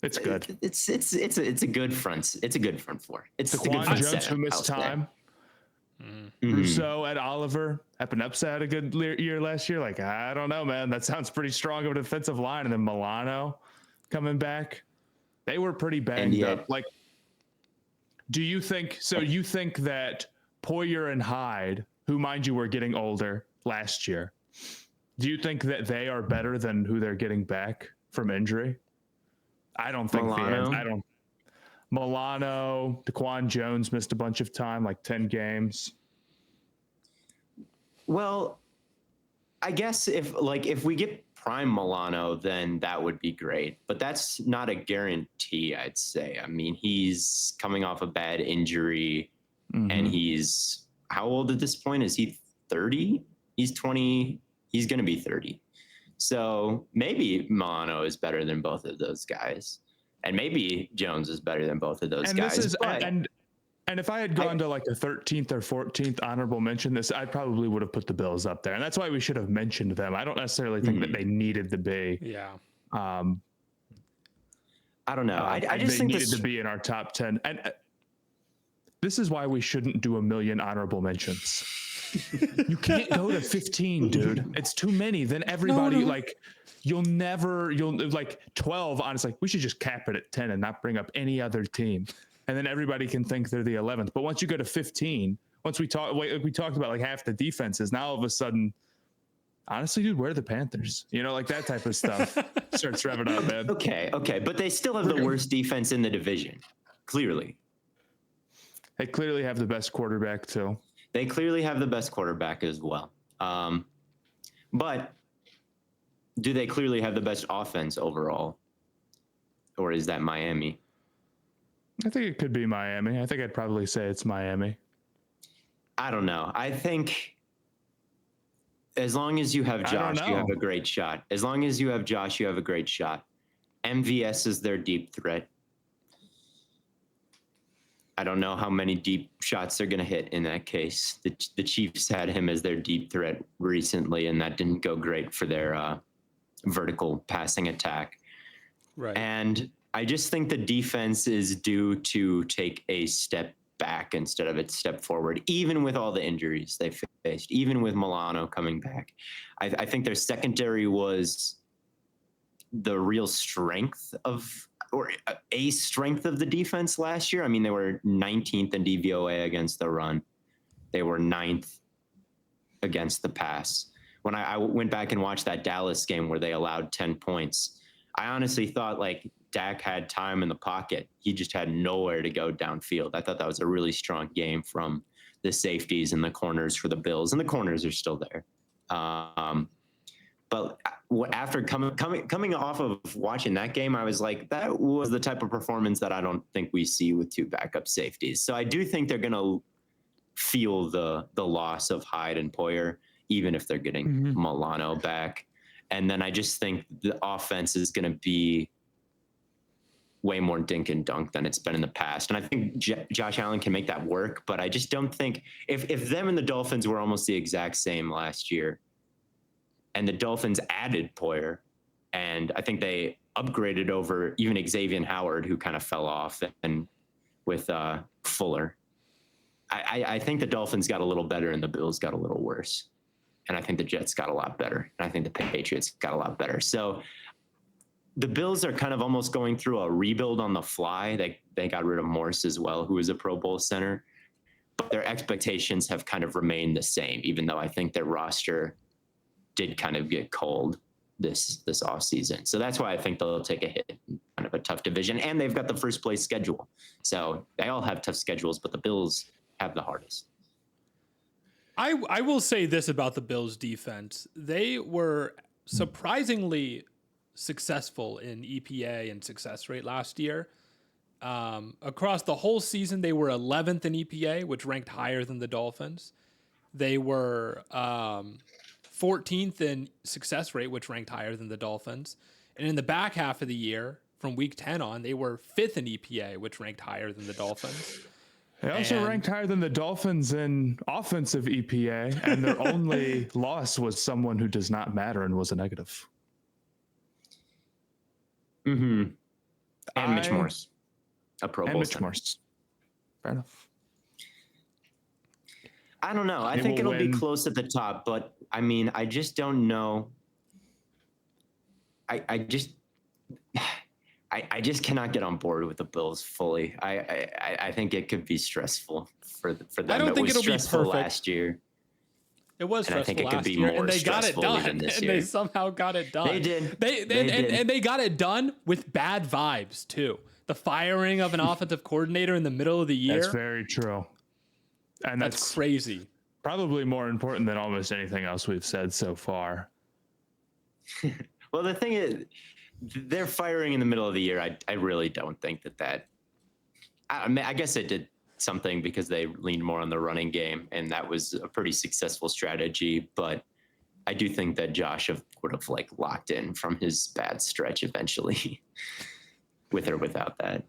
Speaker 2: It's good.
Speaker 3: It's a good front. It's a good front four. It's
Speaker 2: Daquan Jones who missed time. Rousseau at Oliver. Epinepsa had a good year last year. I don't know, man. That sounds pretty strong of a defensive line. And then Milano coming back. They were pretty banged up. Do you think so? You think that Poyer and Hyde, who mind you were getting older last year, do you think that they are better than who they're getting back from injury? I don't think Milano, Daquan Jones missed a bunch of time, 10 games.
Speaker 3: Well, I guess if we get prime Milano, then that would be great. But that's not a guarantee, I'd say. I mean, he's coming off a bad injury, and he's how old at this point? Is he 30? He's 20. He's going to be 30. So maybe Milano is better than both of those guys. And maybe Jones is better than both of those guys.
Speaker 2: And if I had gone to a 13th or 14th honorable mention, I probably would have put the Bills up there. And that's why we should have mentioned them. I don't necessarily think that they needed to be.
Speaker 1: Yeah.
Speaker 3: I don't know. I just think
Speaker 2: they needed to be in our top 10. And this is why we shouldn't do a million honorable mentions. You can't go to 15, dude. It's too many. Then everybody you'll 12. Honestly, we should just cap it at 10 and not bring up any other team. And then everybody can think they're the 11th. But once you go to 15, once we talked about half the defenses, now all of a sudden, honestly, dude, where are the Panthers? That type of stuff starts revving up, man.
Speaker 3: Okay. But they still have the worst defense in the division. Clearly.
Speaker 2: They clearly have the best quarterback too.
Speaker 3: They clearly have the best quarterback as well. But do they clearly have the best offense overall? Or is that Miami?
Speaker 2: I think it could be Miami. I think I'd probably say it's Miami.
Speaker 3: I don't know. I think as long as you have Josh, you have a great shot. As long as you have Josh, you have a great shot. MVS is their deep threat. I don't know how many deep shots they're going to hit in that case. The Chiefs had him as their deep threat recently, and that didn't go great for their vertical passing attack.
Speaker 1: Right.
Speaker 3: And I just think the defense is due to take a step back instead of a step forward, even with all the injuries they faced, even with Milano coming back. I think their secondary was the real strength of the defense last year. I mean, they were 19th in DVOA against the run. They were 9th against the pass. When I went back and watched that Dallas game where they allowed 10 points, I honestly thought Dak had time in the pocket. He just had nowhere to go downfield. I thought that was a really strong game from the safeties and the corners for the Bills, and the corners are still there. But after coming off of watching that game, I was like, that was the type of performance that I don't think we see with two backup safeties. So I do think they're going to feel the loss of Hyde and Poyer, even if they're getting Milano back. And then I just think the offense is going to be way more dink and dunk than it's been in the past. And I think Josh Allen can make that work, but I just don't think if them and the Dolphins were almost the exact same last year and the Dolphins added Poyer, and I think they upgraded over even Xavier Howard, who kind of fell off, and with Fuller, I think the Dolphins got a little better and the Bills got a little worse. And I think the Jets got a lot better. And I think the Patriots got a lot better. So the Bills are kind of almost going through a rebuild on the fly. They got rid of Morse as well, who is a Pro Bowl center. But their expectations have kind of remained the same, even though I think their roster did kind of get cold this offseason. So that's why I think they'll take a hit in kind of a tough division. And they've got the first place schedule. So they all have tough schedules, but the Bills have the hardest.
Speaker 1: I will say this about the Bills defense. They were surprisingly successful in EPA and success rate last year. Across the whole season, they were 11th in EPA, which ranked higher than the Dolphins. They were 14th in success rate, which ranked higher than the Dolphins. And in the back half of the year, from week 10 on, they were 5th in EPA, which ranked higher than the Dolphins.
Speaker 2: They also ranked higher than the Dolphins in offensive EPA, and their only loss was someone who does not matter and was a negative.
Speaker 3: Mm-hmm. And Mitch Morse, a Pro Bowl center.
Speaker 2: Morse. Fair enough.
Speaker 3: I don't know. I think it'll be close at the top, but I mean, I just don't know. I just cannot get on board with the Bills fully. I think it could be stressful for them.
Speaker 1: I don't think it'll be perfect
Speaker 3: last year.
Speaker 1: It was
Speaker 3: and
Speaker 1: stressful
Speaker 3: I think it
Speaker 1: last
Speaker 3: could be
Speaker 1: year,
Speaker 3: more
Speaker 1: and they got it
Speaker 3: stressful
Speaker 1: done.
Speaker 3: even this
Speaker 1: And
Speaker 3: year.
Speaker 1: they somehow got it done.
Speaker 3: They did.
Speaker 1: And they got it done with bad vibes too. The firing of an offensive coordinator in the middle of the year.
Speaker 2: That's very true. And
Speaker 1: that's crazy.
Speaker 2: Probably more important than almost anything else we've said so far.
Speaker 3: Well, the thing is, they're firing in the middle of the year. I really don't think that. I mean, I guess it did something because they leaned more on the running game, and that was a pretty successful strategy. But I do think that Josh would have like locked in from his bad stretch eventually, with or without that.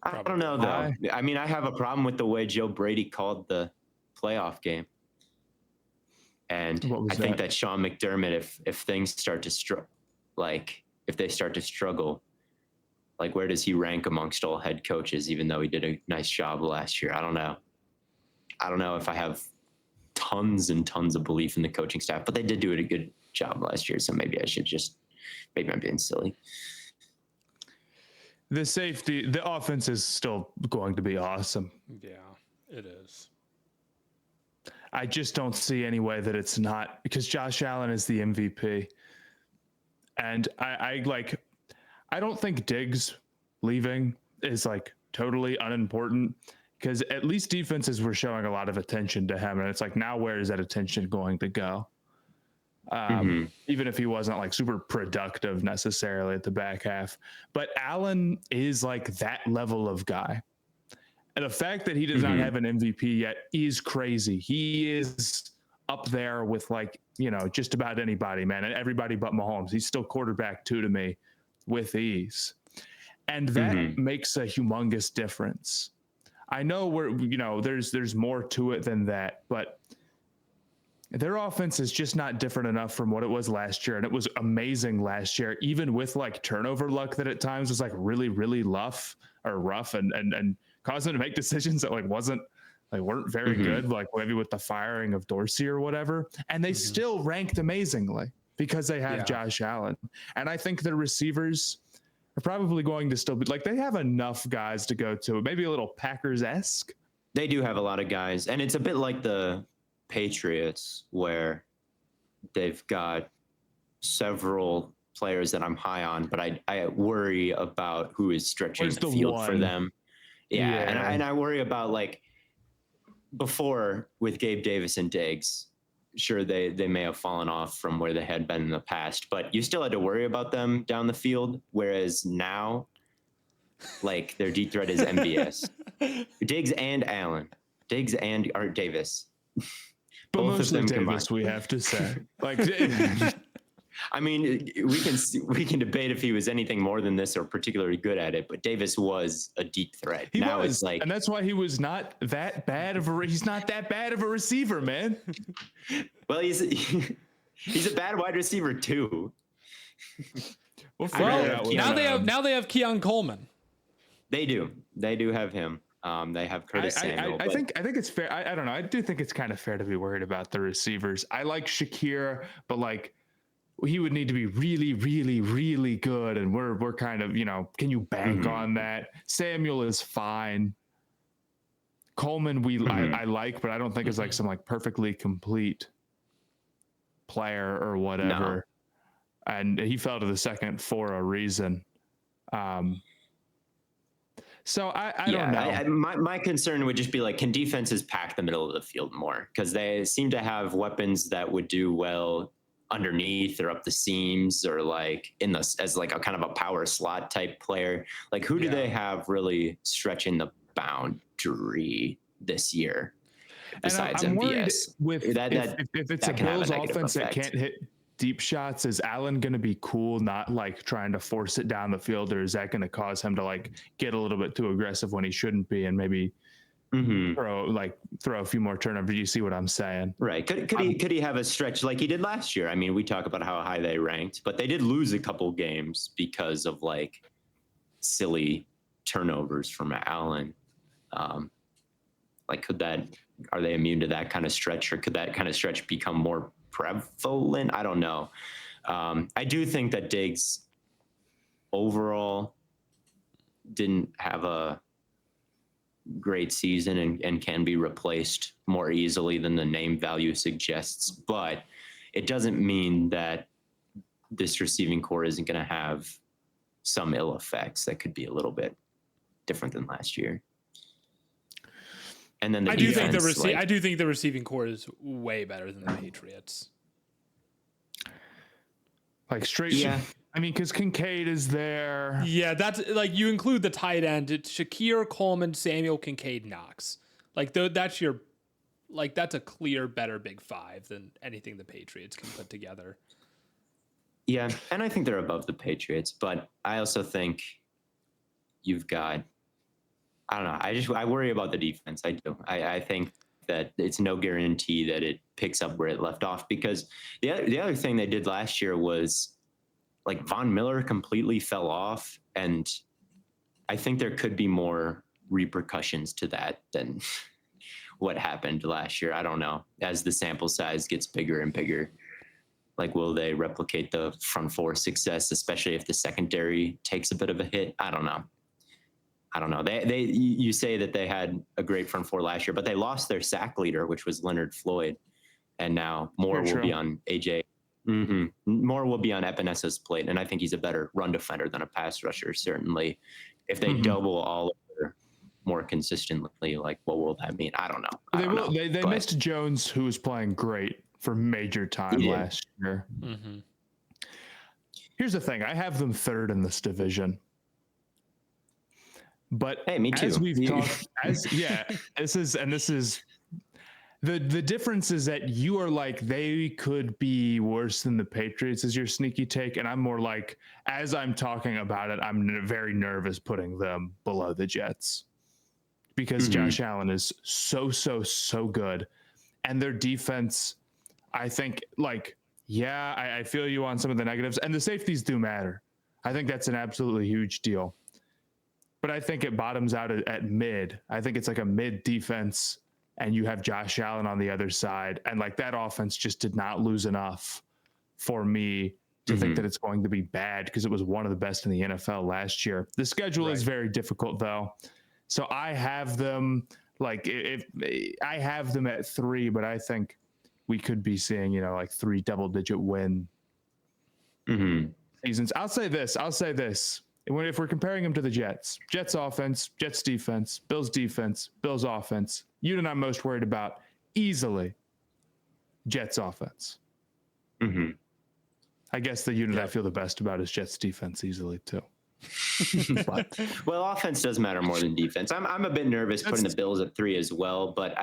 Speaker 3: I don't know though. I mean, I have a problem with the way Joe Brady called the playoff game, and I think that Sean McDermott, if things start to if they start to struggle, like where does he rank amongst all head coaches, even though he did a nice job last year? I don't know if I have tons and tons of belief in the coaching staff, but they did do a good job last year. So maybe I'm being silly.
Speaker 2: The offense is still going to be awesome.
Speaker 1: Yeah, it is.
Speaker 2: I just don't see any way that it's not, because Josh Allen is the MVP. And I don't think Diggs leaving is like totally unimportant, because at least defenses were showing a lot of attention to him. And it's like, now where is that attention going to go? Even if he wasn't like super productive necessarily at the back half. But Allen is like that level of guy. And the fact that he does not have an MVP yet is crazy. He is up there with like, just about anybody, man, and everybody but Mahomes. He's still quarterback 2 to me with ease. And that makes a humongous difference. I know there's more to it than that, but their offense is just not different enough from what it was last year. And it was amazing last year, even with like turnover luck that at times was like really, really rough and caused them to make decisions that weren't very good, like maybe with the firing of Dorsey or whatever. And they still ranked amazingly because they have Josh Allen. And I think their receivers are probably going to still be like, they have enough guys to go to, maybe a little Packers-esque.
Speaker 3: They do have a lot of guys. And it's a bit like the Patriots, where they've got several players that I'm high on, but I worry about who is stretching the field for them. Yeah. And I worry about, like, before with Gabe Davis and Diggs, sure, they may have fallen off from where they had been in the past, but you still had to worry about them down the field. Whereas now, like, their deep threat is MVS. Diggs and Allen. Diggs and Art Davis.
Speaker 2: But
Speaker 3: both
Speaker 2: mostly
Speaker 3: of them
Speaker 2: Davis,
Speaker 3: combined.
Speaker 2: we have to say. Like,
Speaker 3: I mean, we can debate if he was anything more than this or particularly good at it, but Davis was a deep threat.
Speaker 2: He
Speaker 3: now
Speaker 2: was,
Speaker 3: it's like,
Speaker 2: and that's why he was not that bad of a. He's not that bad of a receiver, man.
Speaker 3: well, he's a bad wide receiver too.
Speaker 2: We'll figure it out.
Speaker 1: Now they have Keon Coleman.
Speaker 3: They do have him. They have Curtis Samuel.
Speaker 2: I think it's fair. I don't know. I do think it's kind of fair to be worried about the receivers. I like Shakir, but like he would need to be really, really, really good. And we're kind of, can you bank on that? Samuel is fine. Coleman, I like, but I don't think it's like some like perfectly complete player or whatever. No. And he fell to the second for a reason. So I don't know.
Speaker 3: My concern would just be like, can defenses pack the middle of the field more? Because they seem to have weapons that would do well underneath or up the seams or like as like a kind of a power slot type player. Like who do they have really stretching the boundary this year besides
Speaker 2: I'm
Speaker 3: MVS?
Speaker 2: With that, if it's a Bills offense that can't hit deep shots, is Allen going to be cool, not like trying to force it down the field, or is that going to cause him to like get a little bit too aggressive when he shouldn't be and maybe throw a few more turnovers? You see what I'm saying?
Speaker 3: Right. Could he have a stretch like he did last year? I mean, we talk about how high they ranked, but they did lose a couple games because of like silly turnovers from Allen. Like are they immune to that kind of stretch, or could that kind of stretch become more prevalent? I don't know. I do think that Diggs overall didn't have a great season and can be replaced more easily than the name value suggests, but it doesn't mean that this receiving core isn't going to have some ill effects that could be a little bit different than last year. And then
Speaker 1: I do think the receiving core is way better than the Patriots.
Speaker 2: Like straight, yeah. I mean, because Kincaid is there.
Speaker 1: Yeah, that's like you include the tight end. It's Shakir, Coleman, Samuel, Kincaid, Knox. Like that's a clear better big five than anything the Patriots can put together.
Speaker 3: Yeah, and I think they're above the Patriots, but I also think you've got. I don't know. I worry about the defense. I do. I think that it's no guarantee that it picks up where it left off, because the other thing they did last year was like Von Miller completely fell off, and I think there could be more repercussions to that than what happened last year. I don't know. As the sample size gets bigger and bigger, like will they replicate the front four success, especially if the secondary takes a bit of a hit? I don't know. You say that they had a great front four last year, but they lost their sack leader, which was Leonard Floyd, and now more will be on AJ. More will be on Epenesa's plate, and I think he's a better run defender than a pass rusher. Certainly, if they double all over more consistently, like what will that mean? I don't know.
Speaker 2: They missed Jones, who was playing great for major time last year. Here's the thing: I have them third in this division. But
Speaker 3: hey, me too.
Speaker 2: As we've talked, this is the difference is that you are like they could be worse than the Patriots is your sneaky take, and I'm more like, as I'm talking about it, I'm very nervous putting them below the Jets because Josh Allen is so good, and their defense, I think, like, I feel you on some of the negatives, and the safeties do matter. I think that's an absolutely huge deal. But I think it bottoms out at mid. I think it's like a mid defense, and you have Josh Allen on the other side. And like that offense just did not lose enough for me to think that it's going to be bad, because it was one of the best in the NFL last year. The schedule is very difficult though. So I have them I have them at 3, but I think we could be seeing, like 3 double-digit win seasons. I'll say this. If we're comparing them to the Jets offense, Jets defense, Bills defense, Bills offense, unit I'm most worried about easily, Jets offense. I guess the unit I feel the best about is Jets defense easily too.
Speaker 3: Well, offense does matter more than defense. I'm a bit nervous putting the Bills at 3 as well, but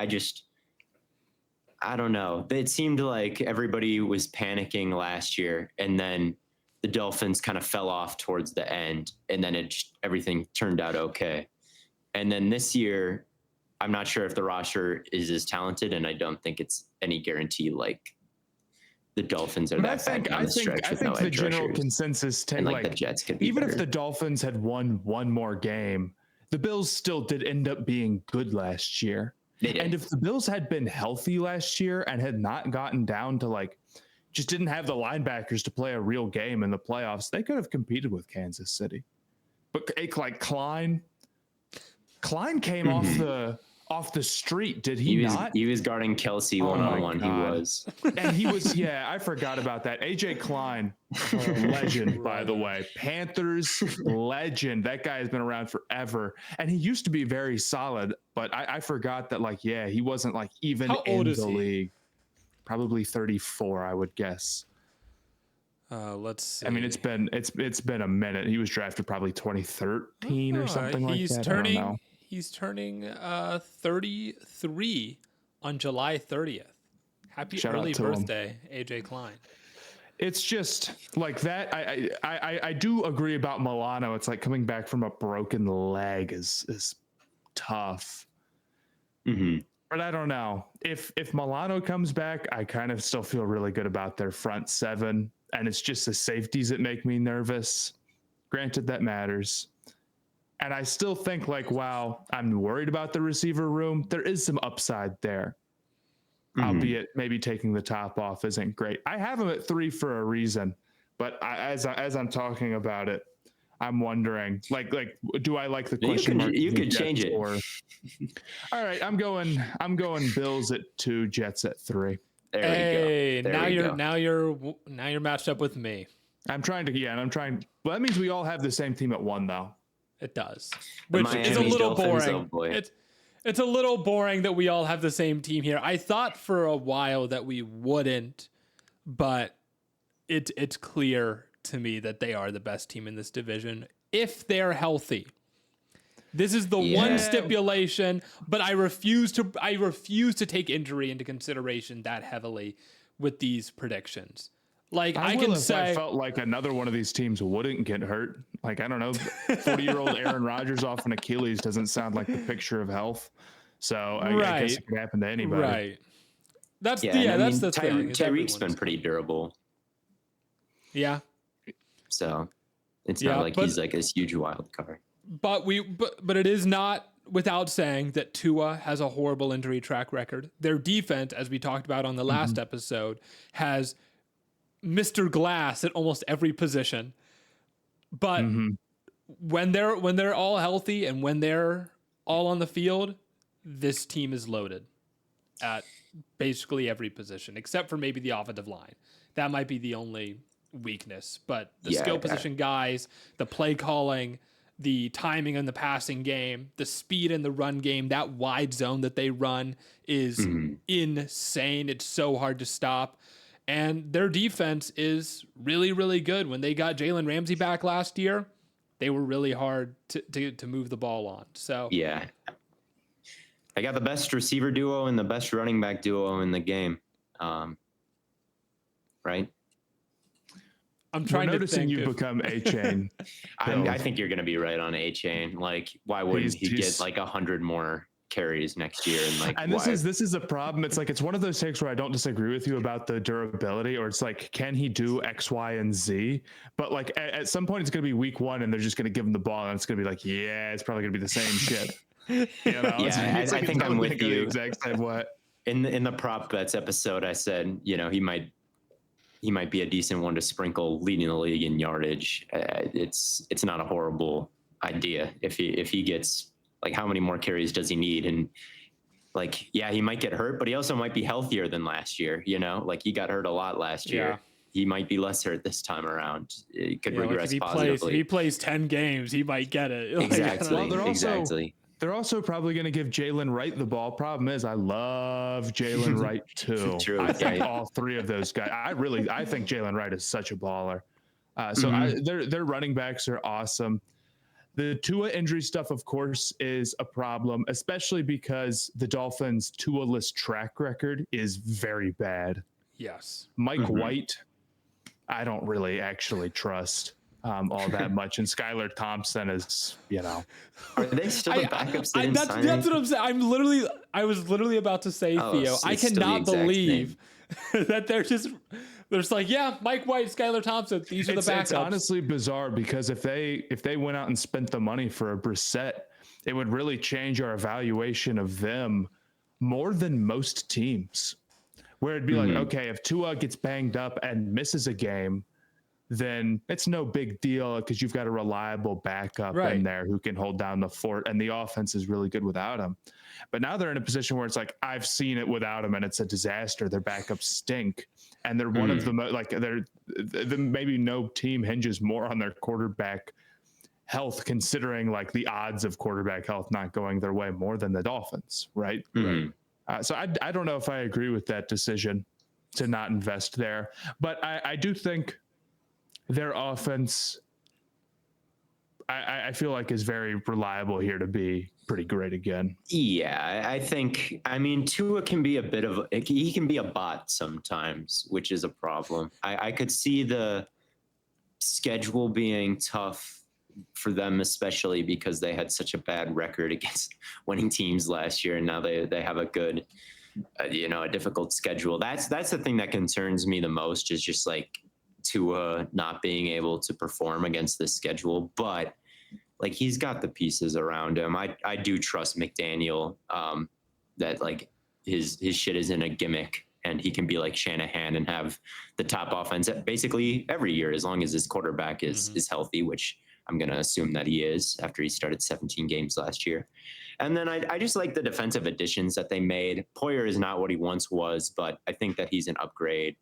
Speaker 3: I don't know. It seemed like everybody was panicking last year, and then the Dolphins kind of fell off towards the end, and then everything turned out okay. And then this year, I'm not sure if the roster is as talented, and I don't think it's any guarantee like the Dolphins are that bad down the stretch with no
Speaker 2: the
Speaker 3: edge
Speaker 2: general
Speaker 3: rushers.
Speaker 2: consensus,
Speaker 3: And like the Jets could be
Speaker 2: even
Speaker 3: better.
Speaker 2: if the Dolphins had won one more game, the Bills still did end up being good last year.
Speaker 3: They did.
Speaker 2: And if the Bills had been healthy last year and had not gotten down to like, just didn't have the linebackers to play a real game in the playoffs, they could have competed with Kansas City. But like Klein came off the street, did he not?
Speaker 3: He was guarding Kelsey one-on-one. He was.
Speaker 2: And he was, yeah, I forgot about that. AJ Klein, legend, by the way. Panthers legend. That guy has been around forever. And he used to be very solid, but I forgot that, like, yeah, he wasn't like even in the league. Probably 34, I would guess.
Speaker 1: Let's see.
Speaker 2: I mean, it's been a minute. He was drafted probably 2013 or something like that.
Speaker 1: He's turning 33 on July 30th. Happy early birthday, AJ Klein.
Speaker 2: It's just like that. I do agree about Milano. It's like coming back from a broken leg is tough.
Speaker 3: Mm-hmm.
Speaker 2: But I don't know. If Milano comes back, I kind of still feel really good about their front seven. And it's just the safeties that make me nervous. Granted, that matters. And I still think like, wow, I'm worried about the receiver room. There is some upside there. Albeit maybe taking the top off isn't great. I have him at 3 for a reason, but as I'm talking about it, I'm wondering, like, do I like the question mark?
Speaker 3: You could change it.
Speaker 2: Or, all right, I'm going Bills at 2, Jets at 3.
Speaker 1: There we go. Now you're matched up with me.
Speaker 2: I'm trying. Well, that means we all have the same team at 1, though.
Speaker 1: It does, which is a little boring. It's a little boring that we all have the same team here. I thought for a while that we wouldn't, but it's clear to me that they are the best team in this division if they're healthy. This is the one stipulation, but I refuse to take injury into consideration that heavily with these predictions. Like I
Speaker 2: felt like another one of these teams wouldn't get hurt. Like, I don't know, 40-year-old Aaron Rodgers off an Achilles doesn't sound like the picture of health. So I guess it could happen to anybody.
Speaker 1: Right. That's the thing.
Speaker 3: Tyreek's been pretty durable.
Speaker 1: Yeah.
Speaker 3: So it's not like he's like this huge wild card.
Speaker 1: But it is not without saying that Tua has a horrible injury track record. Their defense, as we talked about on the last episode, has Mr. Glass at almost every position. But when they're all healthy and when they're all on the field, this team is loaded at basically every position, except for maybe the offensive line. That might be the only weakness. But the skill position guys, the play calling, the timing in the passing game, the speed in the run game, that wide zone that they run is insane. It's so hard to stop. And their defense is really, really good. When they got Jalen Ramsey back last year, they were really hard to move the ball on. So
Speaker 3: yeah, I got the best receiver duo and the best running back duo in the game. Right?
Speaker 2: I'm trying to think you become A-Chain.
Speaker 3: I think you're going to be right on A-Chain. Like, why wouldn't he get like 100 more carries next year? And
Speaker 2: this is a problem. It's like, it's one of those takes where I don't disagree with you about the durability, or it's like, can he do X, Y, and Z? But like at some point it's going to be week 1 and they're just going to give him the ball and it's going to be like, yeah, it's probably going to be the same shit. You know?
Speaker 3: Yeah, I think I'm with you.
Speaker 2: Exact same way.
Speaker 3: In the prop bets episode, I said, he might be a decent one to sprinkle leading the league in yardage. It's not a horrible idea if he gets, like, how many more carries does he need? And like, yeah, he might get hurt, but he also might be healthier than last year. Like, he got hurt a lot last year. He might be less hurt this time around. It could regress positively.
Speaker 1: If he plays 10 games, he might get it.
Speaker 3: Exactly.
Speaker 2: They're also probably going to give Jalen Wright the ball. Problem is, I love Jalen Wright too.
Speaker 3: True.
Speaker 2: I think all 3 of those guys. I think Jalen Wright is such a baller. Their running backs are awesome. The Tua injury stuff, of course, is a problem, especially because the Dolphins' Tua-less track record is very bad.
Speaker 1: Yes.
Speaker 2: Mike White, I don't really actually trust all that much. And Skylar Thompson is,
Speaker 3: Are they still the backups? They didn't sign
Speaker 1: that's what I'm saying. I was literally about to say, Theo,
Speaker 3: so
Speaker 1: I
Speaker 3: it's still the
Speaker 1: cannot
Speaker 3: exact
Speaker 1: believe that they're just like, yeah, Mike White, Skylar Thompson, these are the backups.
Speaker 2: It's honestly bizarre because if they went out and spent the money for a Brissett, it would really change our evaluation of them more than most teams. Where it'd be like, okay, if Tua gets banged up and misses a game, then it's no big deal because you've got a reliable backup in there who can hold down the fort, and the offense is really good without him. But now they're in a position where it's like, I've seen it without him, and it's a disaster. Their backups stink, and they're one of the maybe no team hinges more on their quarterback health, considering like the odds of quarterback health not going their way more than the Dolphins, right? So I don't know if I agree with that decision to not invest there, but I do think their offense, I feel like, is very reliable here to be pretty great again.
Speaker 3: Yeah, I mean, Tua can be he can be a bot sometimes, which is a problem. I could see the schedule being tough for them, especially because they had such a bad record against winning teams last year, and now they have a good, a difficult schedule. That's the thing that concerns me the most, is just like Tua not being able to perform against this schedule. But like, he's got the pieces around him. I do trust McDaniel, that like his shit isn't a gimmick, and he can be like Shanahan and have the top offense basically every year as long as his quarterback is healthy, which I'm going to assume that he is after he started 17 games last year. And then I just like the defensive additions that they made. Poyer is not what he once was, but I think that he's an upgrade.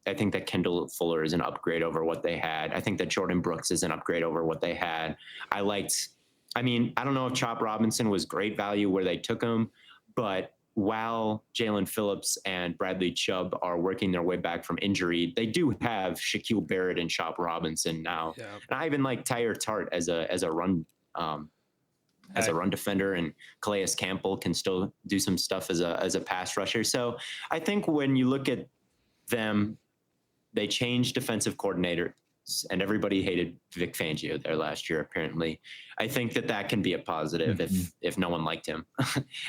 Speaker 3: I think that Kendall Fuller is an upgrade over what they had. I think that Jordan Brooks is an upgrade over what they had. I don't know if Chop Robinson was great value where they took him, but while Jalen Phillips and Bradley Chubb are working their way back from injury, they do have Shaquille Barrett and Chop Robinson now. Yeah. And I even like Tyler Tart as a run defender, and Calais Campbell can still do some stuff as a pass rusher. So I think when you look at them, they changed defensive coordinator, and everybody hated Vic Fangio there last year, apparently. I think that can be a positive if no one liked him.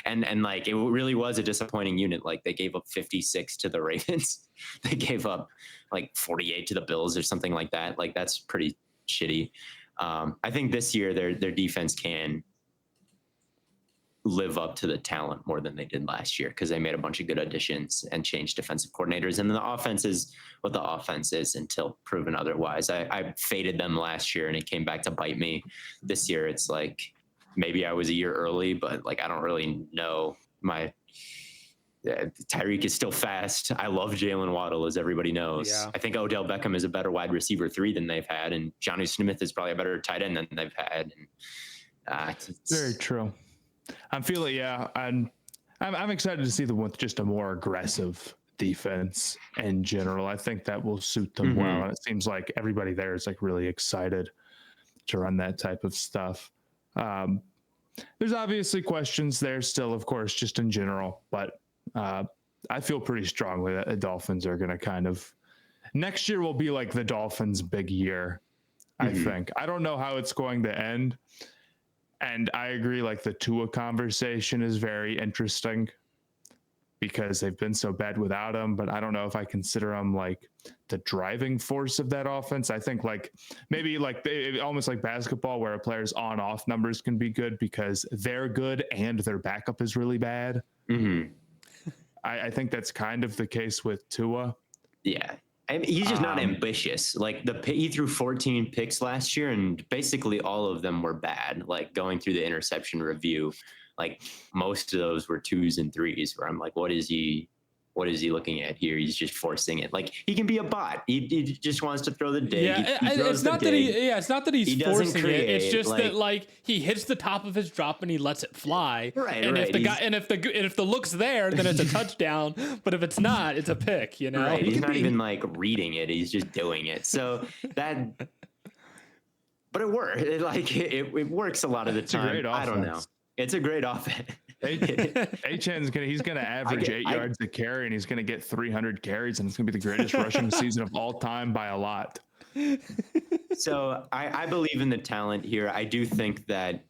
Speaker 3: and like, it really was a disappointing unit. Like, they gave up 56 to the Ravens. They gave up like 48 to the Bills or something like that. Like, that's pretty shitty. I think this year their defense can live up to the talent more than they did last year, because they made a bunch of good additions and changed defensive coordinators. And then the offense is what the offense is until proven otherwise. I faded them last year and it came back to bite me. This year, it's like, maybe I was a year early, but like, I don't really know. Tyreek is still fast. I love Jalen Waddle, as everybody knows. Yeah. I think Odell Beckham is a better wide receiver 3 than they've had, and Johnny Smith is probably a better tight end than they've had. And,
Speaker 2: very true. I'm excited to see them with just a more aggressive defense in general. I think that will suit them well. And it seems like everybody there is like really excited to run that type of stuff. There's obviously questions there still, of course, just in general, but I feel pretty strongly that the Dolphins are going to next year will be like the Dolphins' big year, I think. I don't know how it's going to end. And I agree, like, the Tua conversation is very interesting because they've been so bad without him, but I don't know if I consider him like the driving force of that offense. I think like maybe like almost like basketball, where a player's on-off numbers can be good because they're good and their backup is really bad. I think that's kind of the case with Tua.
Speaker 3: Yeah. I mean, he's just not ambitious. Like, he threw 14 picks last year, and basically all of them were bad. Like, going through the interception review, like, most of those were 2s and 3s, where I'm like, what is he looking at here? He's just forcing it. Like, he can be a bot. He just wants to throw the dig.
Speaker 1: Yeah, it's not that he's forcing it. It's just that like he hits the top of his drop and he lets it fly.
Speaker 3: Right.
Speaker 1: And
Speaker 3: right.
Speaker 1: if the look's there, then it's a touchdown. But if it's not, it's a pick. You know.
Speaker 3: Right. He's not even like reading it. He's just doing it. So that but it works. It works a lot of the
Speaker 2: It's a
Speaker 3: time.
Speaker 2: great
Speaker 3: I don't know.
Speaker 2: offense.
Speaker 3: It's a great offense.
Speaker 2: He's gonna average 8 yards a carry, and he's gonna get 300 carries, and it's gonna be the greatest rushing season of all time by a lot.
Speaker 3: So I believe in the talent here. I do think that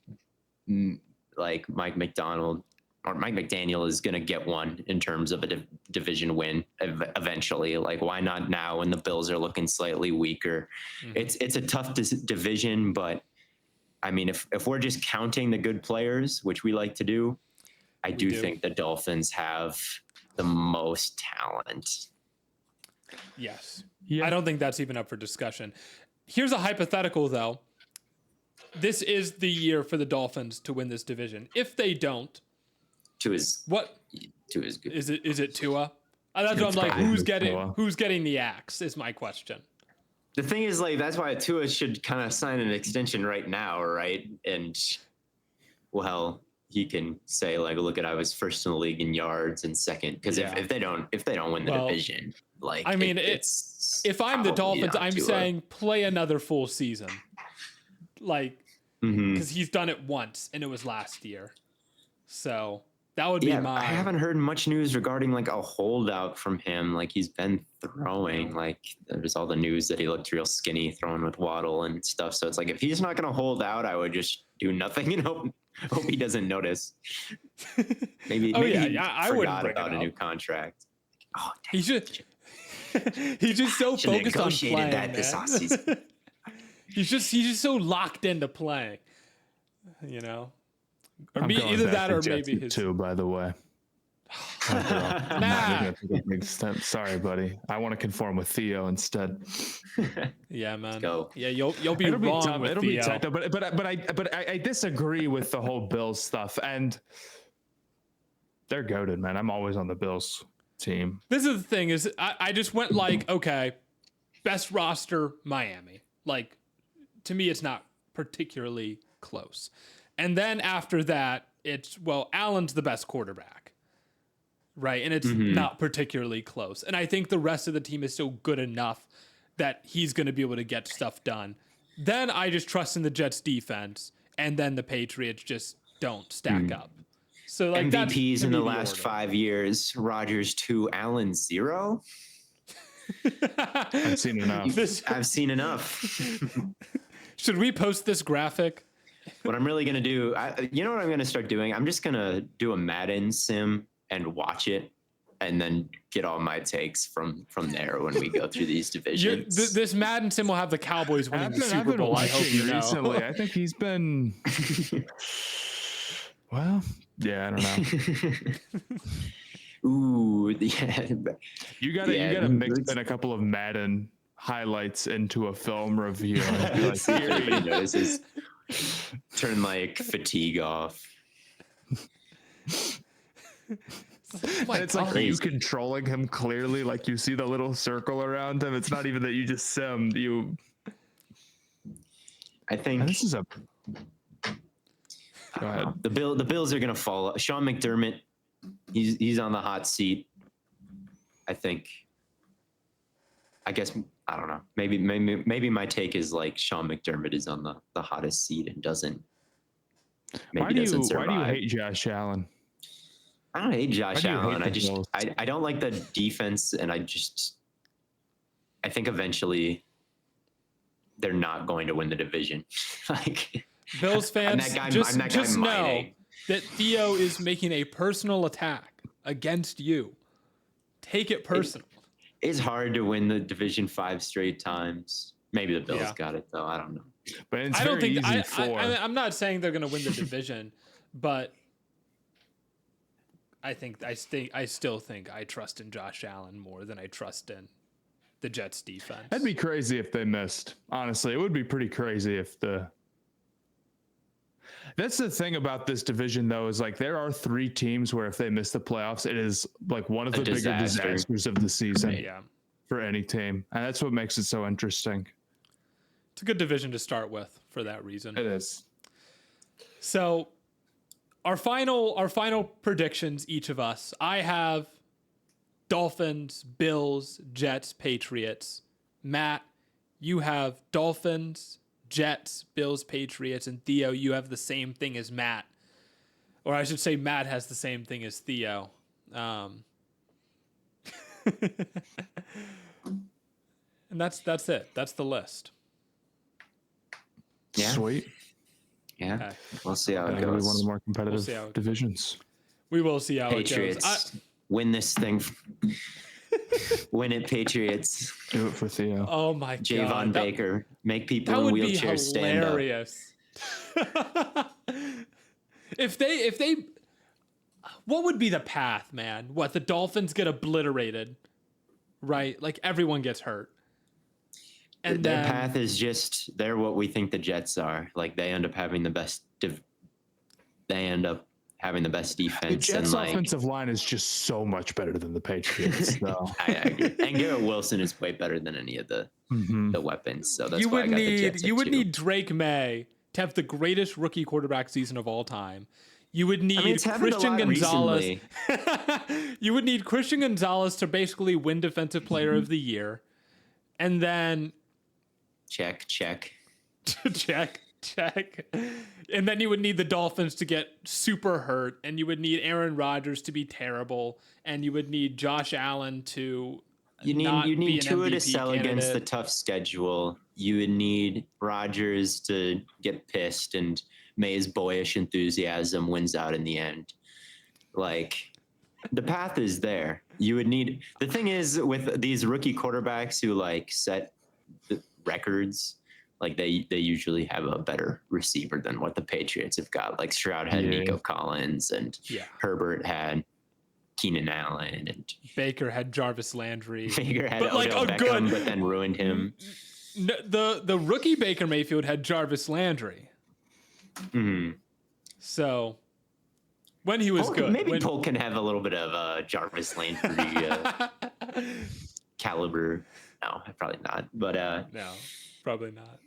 Speaker 3: like Mike McDaniel is going to get one in terms of a division win eventually. Like, why not now when the Bills are looking slightly weaker? Mm-hmm. It's a tough division, but I mean, if we're just counting the good players, which we like to do, I do think the Dolphins have the most talent.
Speaker 1: Yes. Yeah. I don't think that's even up for discussion. Here's a hypothetical, though. This is the year for the Dolphins to win this division. If they don't,
Speaker 3: Tua is good.
Speaker 1: Is it Tua? That's what I'm like. Who's getting the axe? Is my question.
Speaker 3: The thing is, like, that's why Tua should kind of sign an extension right now, right? And well, he can say like, "Look, I was first in the league in yards and second." Because if they don't win the division, like,
Speaker 1: I mean, if I'm the Dolphins, I'm saying play another full season, like, because he's done it once and it was last year, so that would be
Speaker 3: I haven't heard much news regarding like a holdout from him. Like, he's been throwing. Like, there's all the news that he looked real skinny throwing with Waddle and stuff. So it's like, if he's not going to hold out, I would just do nothing and hope he doesn't notice. maybe I forgot about a new contract. Oh,
Speaker 1: he's just so focused on playing that this offseason. he's just so locked into playing, you know. Or either that or maybe his
Speaker 2: too. By the way, sorry, buddy. I want to conform with Theo instead.
Speaker 1: Yeah, man.
Speaker 3: Let's go.
Speaker 1: Yeah, you'll be wrong with
Speaker 2: It'll
Speaker 1: Theo.
Speaker 2: be tough, though, but I disagree with the whole Bills stuff, and they're goated, man. I'm always on the Bills team.
Speaker 1: This is the thing: is I just went like, okay, best roster, Miami. Like, to me, it's not particularly close. And then after that, it's, well, Allen's the best quarterback, right? And it's not particularly close. And I think the rest of the team is still good enough that he's going to be able to get stuff done. Then I just trust in the Jets defense, and then the Patriots just don't stack up. So like
Speaker 3: MVPs in the last 5 years, Rodgers 2, Allen 0.
Speaker 2: I've seen enough.
Speaker 3: I've seen enough.
Speaker 1: Should we post this graphic?
Speaker 3: What I'm really going to do, you know what I'm going to start doing? I'm just going to do a Madden sim and watch it, and then get all my takes from there when we go through these divisions.
Speaker 1: This Madden sim will have the Cowboys winning the Super Bowl. I hope you know.
Speaker 2: Recently, I think he's been... Well, yeah, I don't know.
Speaker 3: Ooh, yeah.
Speaker 2: You gotta mix in a couple of Madden highlights into a film review. And be like,
Speaker 3: everybody notices. Turn like fatigue off.
Speaker 2: And it's like you controlling him clearly, like you see the little circle around him. It's not even that you just simmed.
Speaker 3: I think
Speaker 2: this is a. Go ahead.
Speaker 3: The Bills are gonna fall. Sean McDermott, he's on the hot seat. I think. I guess I don't know. Maybe my take is like Sean McDermott is on the hottest seat and doesn't.
Speaker 2: Why do you hate Josh Allen?
Speaker 3: I don't hate Josh Allen. I don't like the defense, and I think eventually they're not going to win the division. Like,
Speaker 1: Bills fans, just know that Theo is making a personal attack against you. Take it personal.
Speaker 3: It's hard to win the division 5 straight times. Maybe the Bills got it though. I don't know.
Speaker 2: But it's
Speaker 1: I'm not saying they're going to win the division, but I still think I trust in Josh Allen more than I trust in the Jets defense.
Speaker 2: That'd be crazy if they missed. Honestly, it would be pretty crazy if That's the thing about this division, though, is like there are 3 teams where if they miss the playoffs, it is like one of the bigger disasters of the season for any team. And that's what makes it so interesting.
Speaker 1: It's a good division to start with for that reason.
Speaker 2: It is.
Speaker 1: So our final predictions, each of us. I have Dolphins, Bills, Jets, Patriots. Matt, you have Dolphins, Jets, Bills, Patriots, and Theo, you have the same thing as Matt. Or I should say Matt has the same thing as Theo. And that's it. That's the list.
Speaker 3: Yeah.
Speaker 2: Sweet.
Speaker 3: Yeah.
Speaker 1: Okay.
Speaker 3: We'll see how it
Speaker 2: That'll be
Speaker 3: goes.
Speaker 2: one of the more competitive
Speaker 1: see how it goes.
Speaker 2: divisions.
Speaker 1: We will see how
Speaker 3: Patriots
Speaker 1: it goes.
Speaker 3: win this thing. Win it, Patriots.
Speaker 2: Do it for Theo.
Speaker 1: Oh my God.
Speaker 3: Javon Baker. Make people
Speaker 1: That
Speaker 3: in
Speaker 1: would be
Speaker 3: wheelchairs stand up.
Speaker 1: hilarious. If they, what would be the path, man? What, the Dolphins get obliterated, right? Like everyone gets hurt. And
Speaker 3: Their
Speaker 1: then,
Speaker 3: path is just they're what we think the Jets are. Like they end up having the best. They end up having the best defense.
Speaker 2: The Jets'
Speaker 3: and like,
Speaker 2: offensive line is just so much better than the Patriots, though.
Speaker 3: I agree. And Garrett Wilson is way better than any of the weapons. So that's why I got the Jets.
Speaker 1: You would need Drake May to have the greatest rookie quarterback season of all time. You would need Christian Gonzalez. You would need Christian Gonzalez to basically win Defensive Player of the Year. And then
Speaker 3: check.
Speaker 1: check. And then you would need the Dolphins to get super hurt, and you would need Aaron Rodgers to be terrible, and you would need Josh Allen to
Speaker 3: you need Tua to sell
Speaker 1: candidate.
Speaker 3: Against the tough schedule. You would need Rodgers to get pissed, and May's boyish enthusiasm wins out in the end. Like, the path is there. You would need the thing is with these rookie quarterbacks who like set the records. Like they usually have a better receiver than what the Patriots have got. Like Stroud had Nico Collins, and Herbert had Keenan Allen, and
Speaker 1: Baker had Jarvis Landry.
Speaker 3: Baker had Odell Beckham, but then ruined him.
Speaker 1: The rookie Baker Mayfield had Jarvis Landry.
Speaker 3: Mm-hmm.
Speaker 1: So when he was good,
Speaker 3: maybe Polk can have a little bit of Jarvis Landry caliber. No, probably not. But
Speaker 1: no, probably not.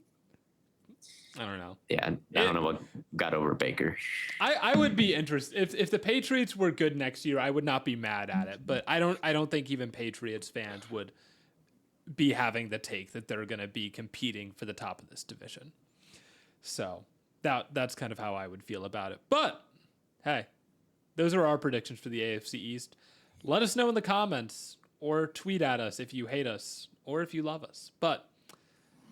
Speaker 1: I don't know.
Speaker 3: Yeah, I don't know what got over Baker.
Speaker 1: I would be interested if the Patriots were good next year. I would not be mad at it, but I don't think even Patriots fans would be having the take that they're going to be competing for the top of this division. So that's kind of how I would feel about it. But hey, those are our predictions for the AFC East. Let us know in the comments or tweet at us if you hate us or if you love us. But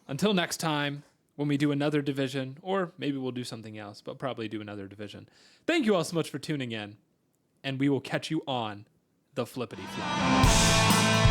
Speaker 1: until next time, when we do another division, or maybe we'll do something else, but probably do another division. Thank you all so much for tuning in, and we will catch you on the flippity flop.